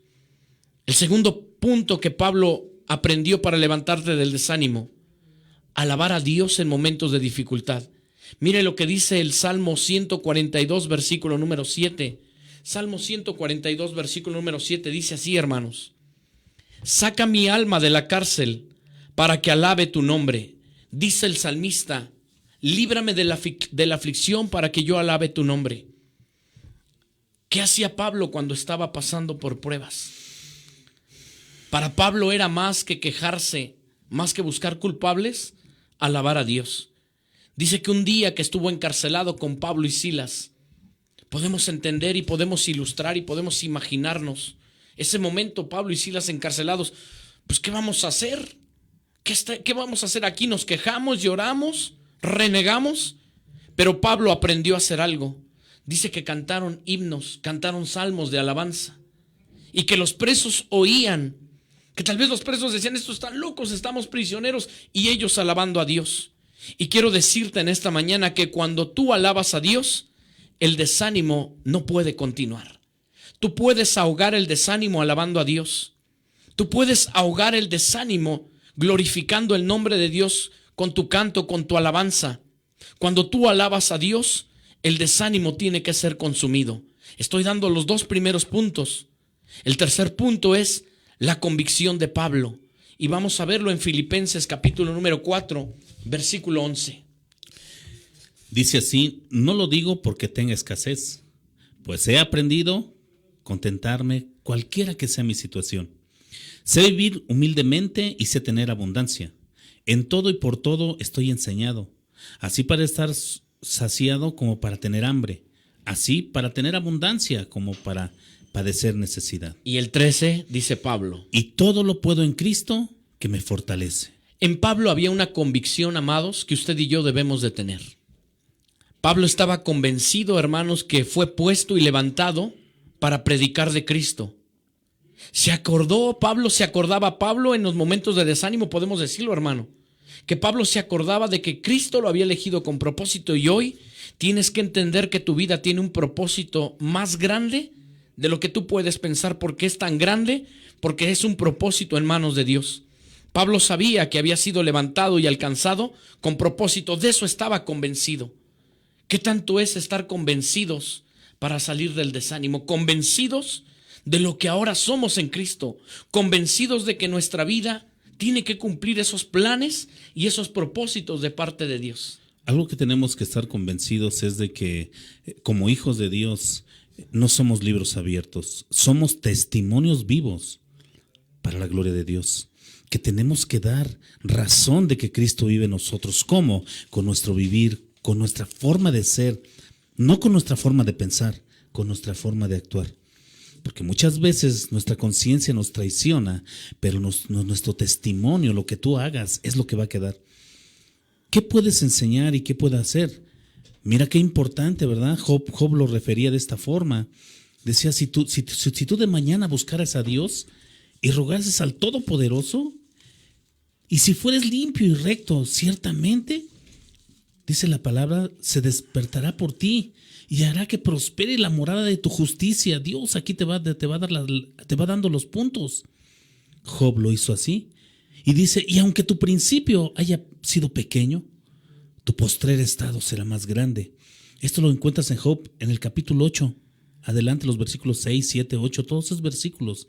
El segundo punto que Pablo aprendió para levantarte del desánimo: alabar a Dios en momentos de dificultad. Mire lo que dice el Salmo 142, versículo número 7. Salmo 142, versículo número 7, dice así, hermanos: saca mi alma de la cárcel para que alabe tu nombre. Dice el salmista: líbrame de la aflicción para que yo alabe tu nombre. ¿Qué hacía Pablo cuando estaba pasando por pruebas? Para Pablo era más que quejarse, más que buscar culpables, alabar a Dios. Dice que un día que estuvo encarcelado con Pablo y Silas, podemos entender y podemos ilustrar y podemos imaginarnos ese momento: Pablo y Silas encarcelados. Pues ¿qué vamos a hacer? ¿Qué vamos a hacer aquí? ¿Nos quejamos, lloramos, renegamos? Pero Pablo aprendió a hacer algo. Dice que cantaron himnos, cantaron salmos de alabanza, y que los presos oían, que tal vez los presos decían: estos están locos, estamos prisioneros, y ellos alabando a Dios. Y quiero decirte en esta mañana que cuando tú alabas a Dios, el desánimo no puede continuar. Tú puedes ahogar el desánimo alabando a Dios. Tú puedes ahogar el desánimo glorificando el nombre de Dios con tu canto, con tu alabanza. Cuando tú alabas a Dios, el desánimo tiene que ser consumido. Estoy dando los 2 primeros puntos. El tercer punto es la convicción de Pablo. Y vamos a verlo en Filipenses capítulo número 4, versículo 11. Dice así: no lo digo porque tenga escasez, pues he aprendido contentarme cualquiera que sea mi situación. Sé vivir humildemente y sé tener abundancia. En todo y por todo estoy enseñado, Así para estar saciado como para tener hambre. Así para tener abundancia como para padecer necesidad. Y el 13 dice Pablo. Y todo lo puedo en Cristo que me fortalece. En Pablo había una convicción, amados, que usted y yo debemos de tener. Pablo estaba convencido, hermanos, que fue puesto y levantado para predicar de Cristo. Se acordaba Pablo en los momentos de desánimo, podemos decirlo, hermano, que Pablo se acordaba de que Cristo lo había elegido con propósito, y hoy tienes que entender que tu vida tiene un propósito más grande de lo que tú puedes pensar. ¿Por qué es tan grande? Porque es un propósito en manos de Dios. Pablo sabía que había sido levantado y alcanzado con propósito, de eso estaba convencido. ¿Qué tanto es estar convencidos para salir del desánimo? Convencidos de lo que ahora somos en Cristo, convencidos de que nuestra vida tiene que cumplir esos planes y esos propósitos de parte de Dios. Algo que tenemos que estar convencidos es de que como hijos de Dios no somos libros abiertos, somos testimonios vivos para la gloria de Dios, que tenemos que dar razón de que Cristo vive en nosotros. ¿Cómo? Con nuestro vivir, con nuestra forma de ser, no con nuestra forma de pensar, con nuestra forma de actuar. Porque muchas veces nuestra conciencia nos traiciona, pero nuestro testimonio, lo que tú hagas, es lo que va a quedar. ¿Qué puedes enseñar y qué puedes hacer? Mira qué importante, ¿verdad? Job lo refería de esta forma. Decía, si tú de mañana buscaras a Dios y rogases al Todopoderoso, y si fueres limpio y recto, ciertamente, dice la palabra, se despertará por ti y hará que prospere la morada de tu justicia. Dios aquí te va dando los puntos. Job lo hizo así. Y dice, y aunque tu principio haya sido pequeño, tu postrer estado será más grande. Esto lo encuentras en Job en el capítulo 8. Adelante, los versículos 6, 7, 8, todos esos versículos.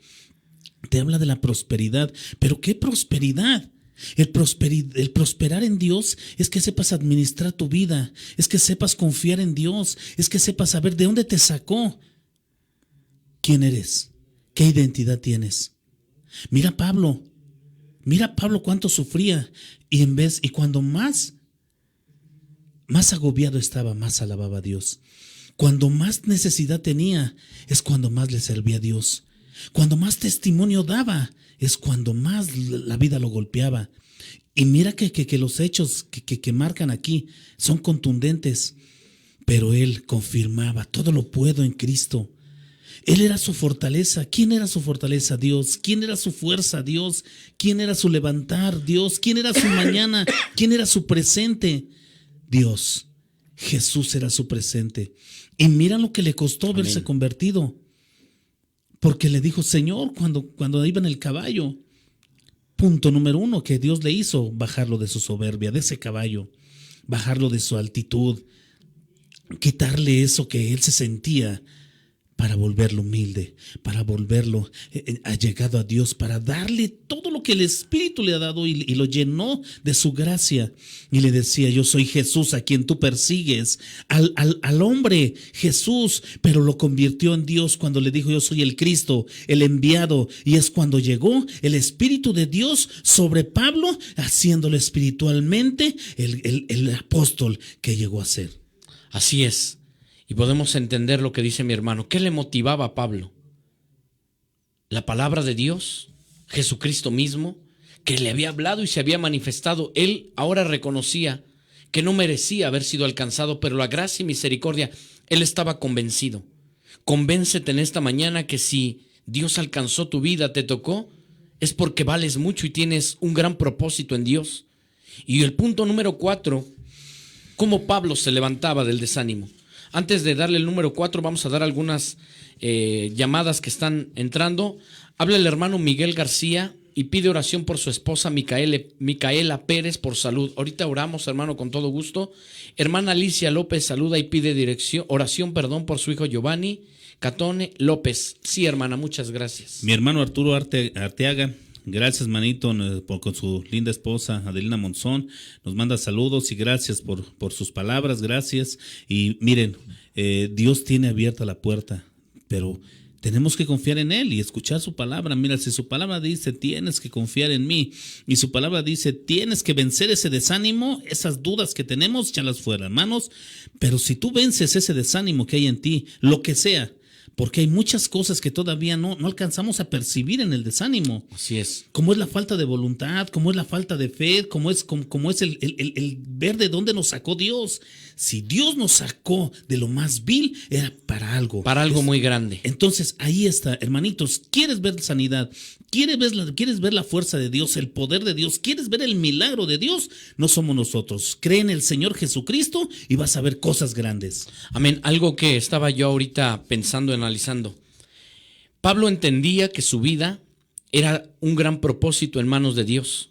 Te habla de la prosperidad. ¿Pero qué prosperidad? El prosperar en Dios es que sepas administrar tu vida, es que sepas confiar en Dios, es que sepas saber de dónde te sacó, quién eres, qué identidad tienes. Mira Pablo cuánto sufría, y cuando más agobiado estaba, más alababa a Dios. Cuando más necesidad tenía, es cuando más le servía a Dios. Cuando más testimonio daba, es cuando más la vida lo golpeaba. Y mira que los hechos que marcan aquí son contundentes, pero él confirmaba, todo lo puedo en Cristo. Él era su fortaleza. ¿Quién era su fortaleza? Dios. ¿Quién era su fuerza? Dios. ¿Quién era su levantar? Dios. ¿Quién era su mañana? ¿Quién era su presente? Dios. Jesús era su presente. Y mira lo que le costó verse convertido. Porque le dijo, Señor, cuando iba en el caballo. Punto número 1 que Dios le hizo, bajarlo de su soberbia, de ese caballo, bajarlo de su altitud, quitarle eso que él se sentía, para volverlo humilde, para volverlo allegado a Dios, para darle todo lo que el Espíritu le ha dado, y lo llenó de su gracia. Y le decía, yo soy Jesús a quien tú persigues, al hombre Jesús, pero lo convirtió en Dios cuando le dijo, yo soy el Cristo, el enviado. Y es cuando llegó el Espíritu de Dios sobre Pablo, haciéndolo espiritualmente el apóstol que llegó a ser. Así es. Y podemos entender lo que dice mi hermano. ¿Qué le motivaba a Pablo? La palabra de Dios, Jesucristo mismo, que le había hablado y se había manifestado. Él ahora reconocía que no merecía haber sido alcanzado, pero la gracia y misericordia, él estaba convencido. Convéncete en esta mañana que si Dios alcanzó tu vida, te tocó, es porque vales mucho y tienes un gran propósito en Dios. Y el punto número 4, cómo Pablo se levantaba del desánimo. Antes de darle el número 4, vamos a dar algunas llamadas que están entrando. Habla el hermano Miguel García y pide oración por su esposa Micaela Pérez por salud. Ahorita oramos, hermano, con todo gusto. Hermana Alicia López saluda y pide oración por su hijo Giovanni Catone López. Sí, hermana, muchas gracias. Mi hermano Arturo Arteaga, gracias, manito, con su linda esposa Adelina Monzón. Nos manda saludos y gracias por sus palabras, gracias. Y miren, Dios tiene abierta la puerta, pero tenemos que confiar en Él y escuchar su palabra. Mira, si su palabra dice, tienes que confiar en mí, y su palabra dice, tienes que vencer ese desánimo, esas dudas que tenemos, échalas fuera, hermanos. Pero si tú vences ese desánimo que hay en ti, lo que sea, porque hay muchas cosas que todavía no alcanzamos a percibir en el desánimo. Así es. Como es la falta de voluntad, como es la falta de fe, como es el ver de dónde nos sacó Dios. Si Dios nos sacó de lo más vil, era para algo. Para algo muy grande. Entonces, ahí está, hermanitos. ¿Quieres ver sanidad? ¿Quieres ver la fuerza de Dios, el poder de Dios? ¿Quieres ver el milagro de Dios? No somos nosotros. Cree en el Señor Jesucristo y vas a ver cosas grandes. Amén. Algo que estaba yo ahorita pensando, analizando. Pablo entendía que su vida era un gran propósito en manos de Dios,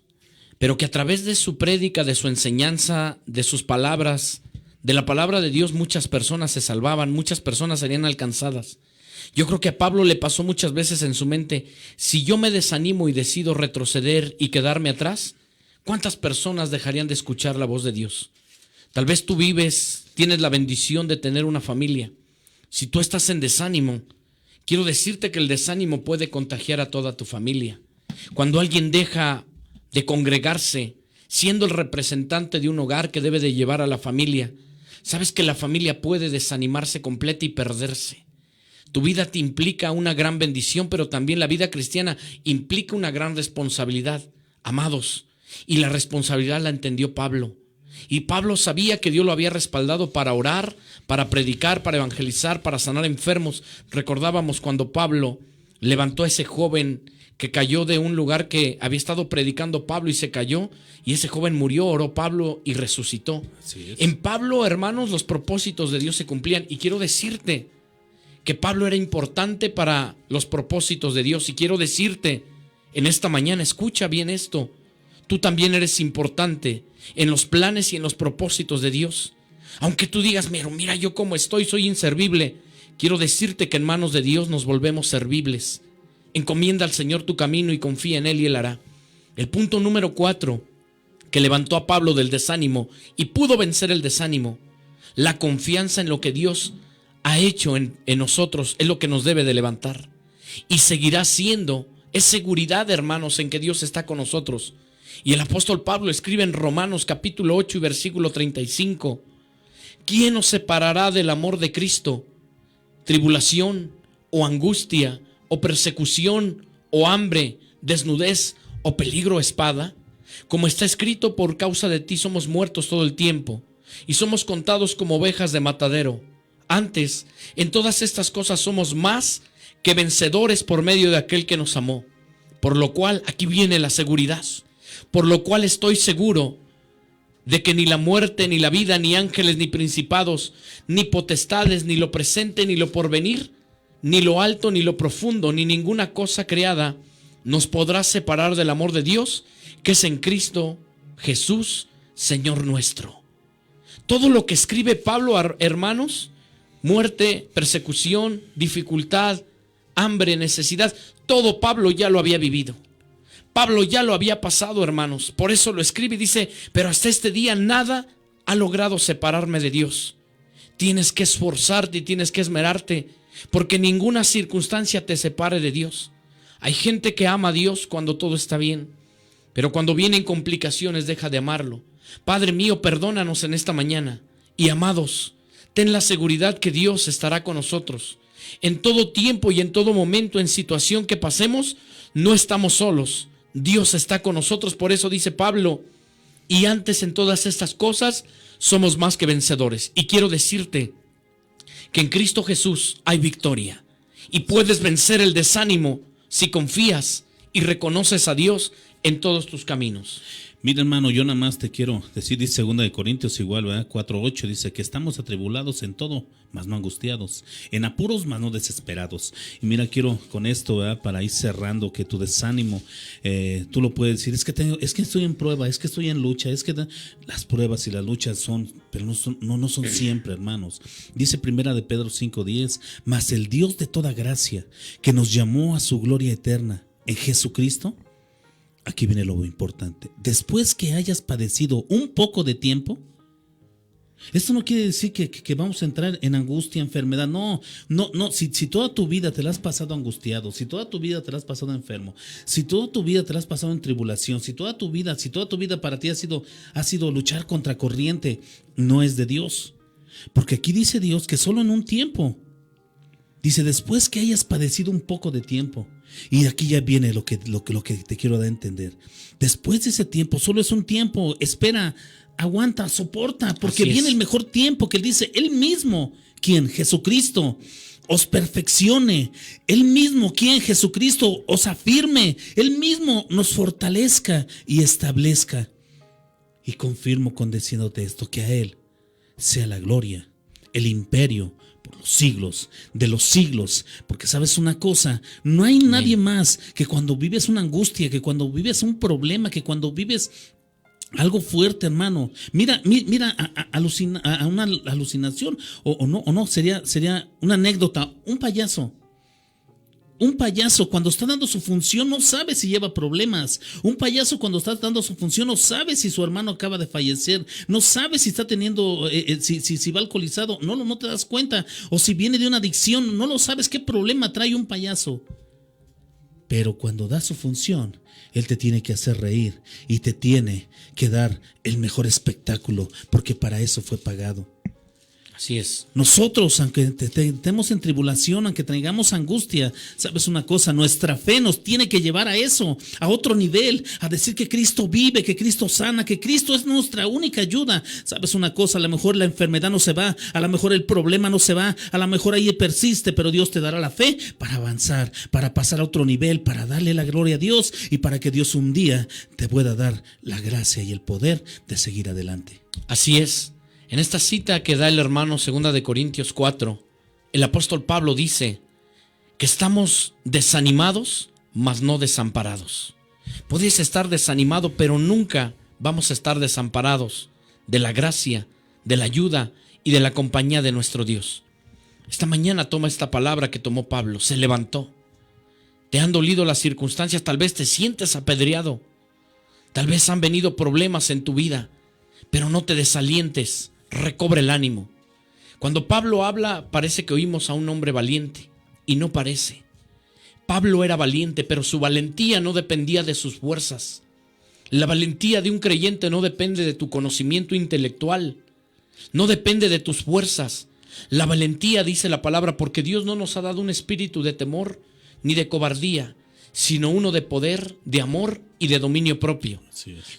pero que a través de su prédica, de su enseñanza, de sus palabras, de la palabra de Dios, muchas personas se salvaban, muchas personas serían alcanzadas. Yo creo que a Pablo le pasó muchas veces en su mente, si yo me desanimo y decido retroceder y quedarme atrás, ¿cuántas personas dejarían de escuchar la voz de Dios? Tal vez tú tienes la bendición de tener una familia. Si tú estás en desánimo, quiero decirte que el desánimo puede contagiar a toda tu familia. Cuando alguien deja de congregarse, siendo el representante de un hogar que debe de llevar a la familia, sabes que la familia puede desanimarse completa y perderse. Tu vida te implica una gran bendición, pero también la vida cristiana implica una gran responsabilidad, amados. Y la responsabilidad la entendió Pablo. Y Pablo sabía que Dios lo había respaldado para orar, para predicar, para evangelizar, para sanar enfermos. Recordábamos cuando Pablo levantó a ese joven que cayó de un lugar que había estado predicando Pablo y se cayó, y ese joven murió, oró Pablo y resucitó. En Pablo, hermanos, los propósitos de Dios se cumplían, y quiero decirte que Pablo era importante para los propósitos de Dios, y quiero decirte en esta mañana, escucha bien esto, tú también eres importante en los planes y en los propósitos de Dios. Aunque tú digas, mira yo cómo estoy, soy inservible, quiero decirte que en manos de Dios nos volvemos servibles. Encomienda al Señor tu camino y confía en Él y Él hará. El punto número 4 que levantó a Pablo del desánimo y pudo vencer el desánimo, la confianza en lo que Dios ha hecho en nosotros, es lo que nos debe de levantar. Y seguirá siendo, es seguridad, hermanos, en que Dios está con nosotros. Y el apóstol Pablo escribe en Romanos capítulo 8 y versículo 35, ¿quién nos separará del amor de Cristo? ¿Tribulación o angustia o persecución o hambre, desnudez o peligro o espada? Como está escrito, por causa de ti somos muertos todo el tiempo y somos contados como ovejas de matadero. Antes, en todas estas cosas somos más que vencedores por medio de aquel que nos amó. Por lo cual, aquí viene la seguridad. Por lo cual estoy seguro de que ni la muerte, ni la vida, ni ángeles, ni principados, ni potestades, ni lo presente, ni lo porvenir, ni lo alto, ni lo profundo, ni ninguna cosa creada nos podrá separar del amor de Dios, que es en Cristo Jesús, Señor nuestro. Todo lo que escribe Pablo, hermanos, muerte, persecución, dificultad, hambre, necesidad, todo Pablo ya lo había vivido. Pablo ya lo había pasado, hermanos. Por eso lo escribe y dice, pero hasta este día nada ha logrado separarme de Dios. Tienes que esforzarte y tienes que esmerarte, porque ninguna circunstancia te separe de Dios. Hay gente que ama a Dios cuando todo está bien, pero cuando vienen complicaciones deja de amarlo. Padre mío, perdónanos en esta mañana. Y amados, ten la seguridad que Dios estará con nosotros. En todo tiempo y en todo momento, en situación que pasemos, no estamos solos. Dios está con nosotros. Por eso dice Pablo, y antes en todas estas cosas somos más que vencedores. Y quiero decirte que en Cristo Jesús hay victoria. Y puedes vencer el desánimo si confías y reconoces a Dios en todos tus caminos. Mira, hermano, yo nada más te quiero decir, dice 2 Corintios igual, ¿verdad? 4:8, dice que estamos atribulados en todo, mas no angustiados, en apuros, mas no desesperados. Y mira, quiero con esto, ¿verdad? Para ir cerrando, que tu desánimo, tú lo puedes decir, es que estoy en prueba, es que estoy en lucha, es que las pruebas y las luchas son, pero no son siempre, hermanos. Dice 1 de Pedro 5:10, mas el Dios de toda gracia, que nos llamó a su gloria eterna en Jesucristo. Aquí viene lo importante. Después que hayas padecido un poco de tiempo, Esto no quiere decir que vamos a entrar en angustia, enfermedad. No. Si toda tu vida te la has pasado angustiado, si toda tu vida te la has pasado enfermo, si toda tu vida te la has pasado en tribulación, si toda tu vida para ti ha sido luchar contra corriente, no es de Dios. Porque aquí dice Dios que solo en un tiempo. Dice, después que hayas padecido un poco de tiempo. Y aquí ya viene lo que te quiero dar a entender. Después de ese tiempo, solo es un tiempo. Espera, aguanta, soporta, porque viene el mejor tiempo, que Él dice, Él mismo, ¿quién? Jesucristo, os perfeccione. Él mismo, ¿quién? Jesucristo, os afirme. Él mismo nos fortalezca y establezca. Y confirmo condiciéndote esto, que a Él sea la gloria, el imperio, por los siglos de los siglos. Porque sabes una cosa, no hay nadie más que cuando vives una angustia, que cuando vives un problema, que cuando vives algo fuerte, hermano. Mira a una alucinación o no, sería una anécdota. Un payaso cuando está dando su función no sabe si lleva problemas. Un payaso cuando está dando su función no sabe si su hermano acaba de fallecer. No sabe si está teniendo, si va alcoholizado. No te das cuenta. O si viene de una adicción. No lo sabes qué problema trae un payaso. Pero cuando da su función, él te tiene que hacer reír y te tiene que dar el mejor espectáculo, porque para eso fue pagado. Así es. Nosotros, aunque estemos en tribulación, aunque tengamos angustia, sabes una cosa, nuestra fe nos tiene que llevar a eso, a otro nivel, a decir que Cristo vive, que Cristo sana, que Cristo es nuestra única ayuda. Sabes una cosa, a lo mejor la enfermedad no se va, a lo mejor el problema no se va, a lo mejor ahí persiste, pero Dios te dará la fe para avanzar, para pasar a otro nivel, para darle la gloria a Dios y para que Dios un día te pueda dar la gracia y el poder de seguir adelante. Así es. En esta cita que da el hermano 2 de Corintios 4, el apóstol Pablo dice que estamos desanimados, mas no desamparados. Puedes estar desanimado, pero nunca vamos a estar desamparados de la gracia, de la ayuda y de la compañía de nuestro Dios. Esta mañana toma esta palabra que tomó Pablo, se levantó. Te han dolido las circunstancias, tal vez te sientes apedreado, tal vez han venido problemas en tu vida, pero no te desalientes. Recobra el ánimo. Cuando Pablo habla, parece que oímos a un hombre valiente, y no parece. Pablo era valiente, pero su valentía no dependía de sus fuerzas. La valentía de un creyente no depende de tu conocimiento intelectual, no depende de tus fuerzas. La valentía, dice la palabra, porque Dios no nos ha dado un espíritu de temor ni de cobardía, sino uno de poder, de amor y de dominio propio.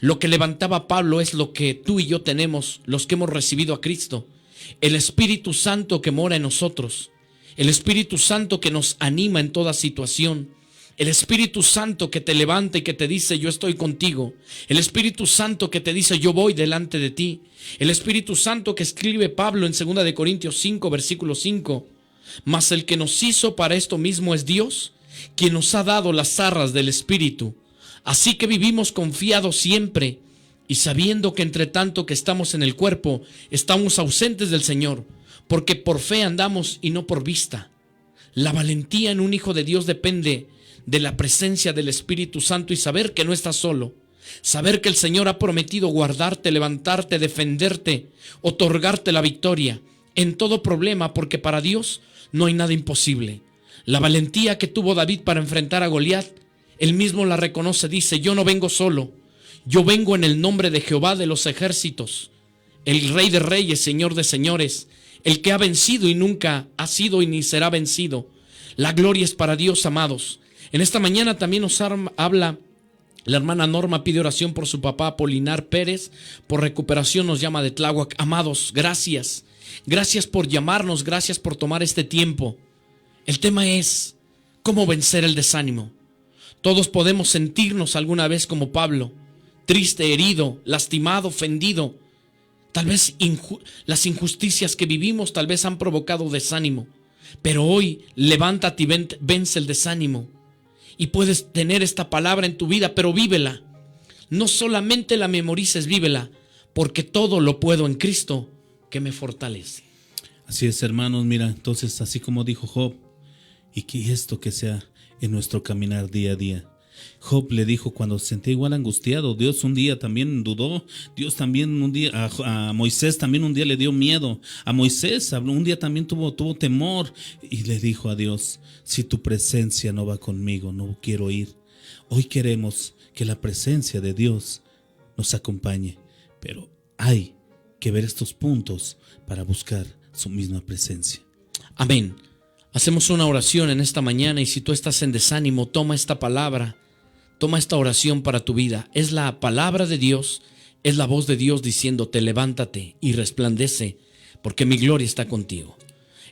Lo que levantaba a Pablo es lo que tú y yo tenemos, los que hemos recibido a Cristo. El Espíritu Santo que mora en nosotros. El Espíritu Santo que nos anima en toda situación. El Espíritu Santo que te levanta y que te dice, yo estoy contigo. El Espíritu Santo que te dice, yo voy delante de ti. El Espíritu Santo que escribe Pablo en 2 de Corintios 5, versículo 5. Mas el que nos hizo para esto mismo es Dios, quien nos ha dado las arras del Espíritu. Así que vivimos confiados siempre y sabiendo que entre tanto que estamos en el cuerpo, estamos ausentes del Señor, porque por fe andamos y no por vista. La valentía en un hijo de Dios depende de la presencia del Espíritu Santo y saber que no estás solo. Saber que el Señor ha prometido guardarte, levantarte, defenderte, otorgarte la victoria en todo problema, porque para Dios no hay nada imposible. La valentía que tuvo David para enfrentar a Goliat, él mismo la reconoce, dice, yo no vengo solo, yo vengo en el nombre de Jehová de los ejércitos, el Rey de reyes, Señor de señores, el que ha vencido y nunca ha sido y ni será vencido. La gloria es para Dios, amados. En esta mañana también nos habla la hermana Norma, pide oración por su papá Apolinar Pérez, por recuperación, nos llama de Tláhuac. Amados, gracias, gracias por llamarnos, gracias por tomar este tiempo. El tema es cómo vencer el desánimo. Todos podemos sentirnos alguna vez como Pablo, triste, herido, lastimado, ofendido. Tal vez las injusticias que vivimos tal vez han provocado desánimo. Pero hoy levántate y vence el desánimo. Y puedes tener esta palabra en tu vida, pero vívela. No solamente la memorices, vívela, porque todo lo puedo en Cristo que me fortalece. Así es, hermanos, mira, entonces así como dijo Job, y que esto que sea en nuestro caminar día a día. Job le dijo cuando se sentía igual angustiado, Dios un día también dudó, Dios también un día, a Moisés también un día le dio miedo, a Moisés un día también tuvo temor y le dijo a Dios, si tu presencia no va conmigo, no quiero ir. Hoy queremos que la presencia de Dios nos acompañe, pero hay que ver estos puntos para buscar su misma presencia. Amén. Hacemos una oración en esta mañana y si tú estás en desánimo, toma esta palabra, toma esta oración para tu vida. Es la palabra de Dios, es la voz de Dios diciéndote, levántate y resplandece, porque mi gloria está contigo.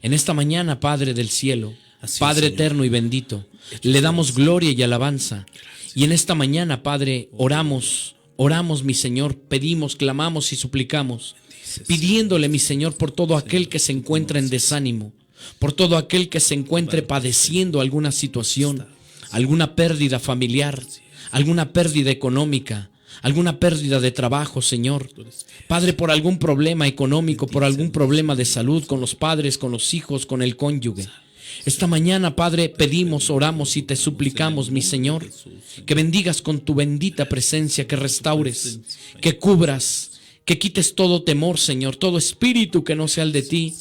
En esta mañana, Padre del cielo, Así Padre es, Señor. eterno y bendito, le damos gloria y alabanza. Y en esta mañana, Padre, oramos, mi Señor, pedimos, clamamos y suplicamos, pidiéndole, mi Señor, por todo aquel que se encuentra en desánimo, por todo aquel que se encuentre padeciendo alguna situación, alguna pérdida familiar, alguna pérdida económica, alguna pérdida de trabajo, Señor. Padre, por algún problema económico, por algún problema de salud con los padres, con los hijos, con el cónyuge. Esta mañana, Padre, pedimos, oramos y te suplicamos, mi Señor, que bendigas con tu bendita presencia, que restaures, que cubras, que quites todo temor, Señor, todo espíritu que no sea el de ti,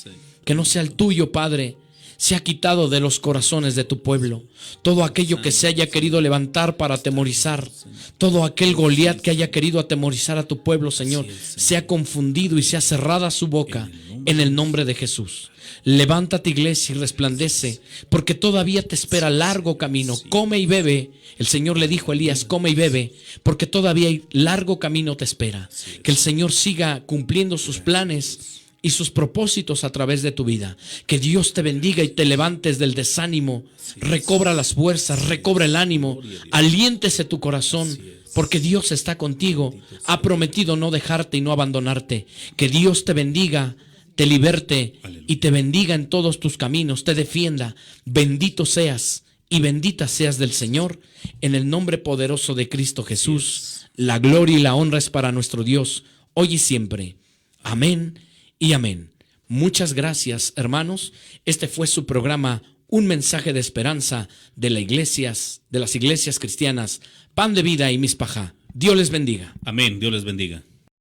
que no sea el tuyo, Padre, se ha quitado de los corazones de tu pueblo. Todo aquello que se haya querido levantar para atemorizar, todo aquel Goliat que haya querido atemorizar a tu pueblo, Señor, se ha confundido y se ha cerrada su boca en el nombre de Jesús. Levántate, iglesia, y resplandece, porque todavía te espera largo camino. Come y bebe. El Señor le dijo a Elías, come y bebe, porque todavía hay largo camino te espera. Que el Señor siga cumpliendo sus planes y sus propósitos a través de tu vida. Que Dios te bendiga y te levantes del desánimo. Recobra las fuerzas, recobra el ánimo, aliéntese tu corazón, porque Dios está contigo. Ha prometido no dejarte y no abandonarte. Que Dios te bendiga, te liberte y te bendiga en todos tus caminos, te defienda. Bendito seas y bendita seas del Señor, en el nombre poderoso de Cristo Jesús. La gloria y la honra es para nuestro Dios, hoy y siempre. Amén y amén. Muchas gracias, hermanos. Este fue su programa, Un Mensaje de Esperanza de las iglesias cristianas Pan de Vida y Mispajá. Dios les bendiga. Amén, Dios les bendiga.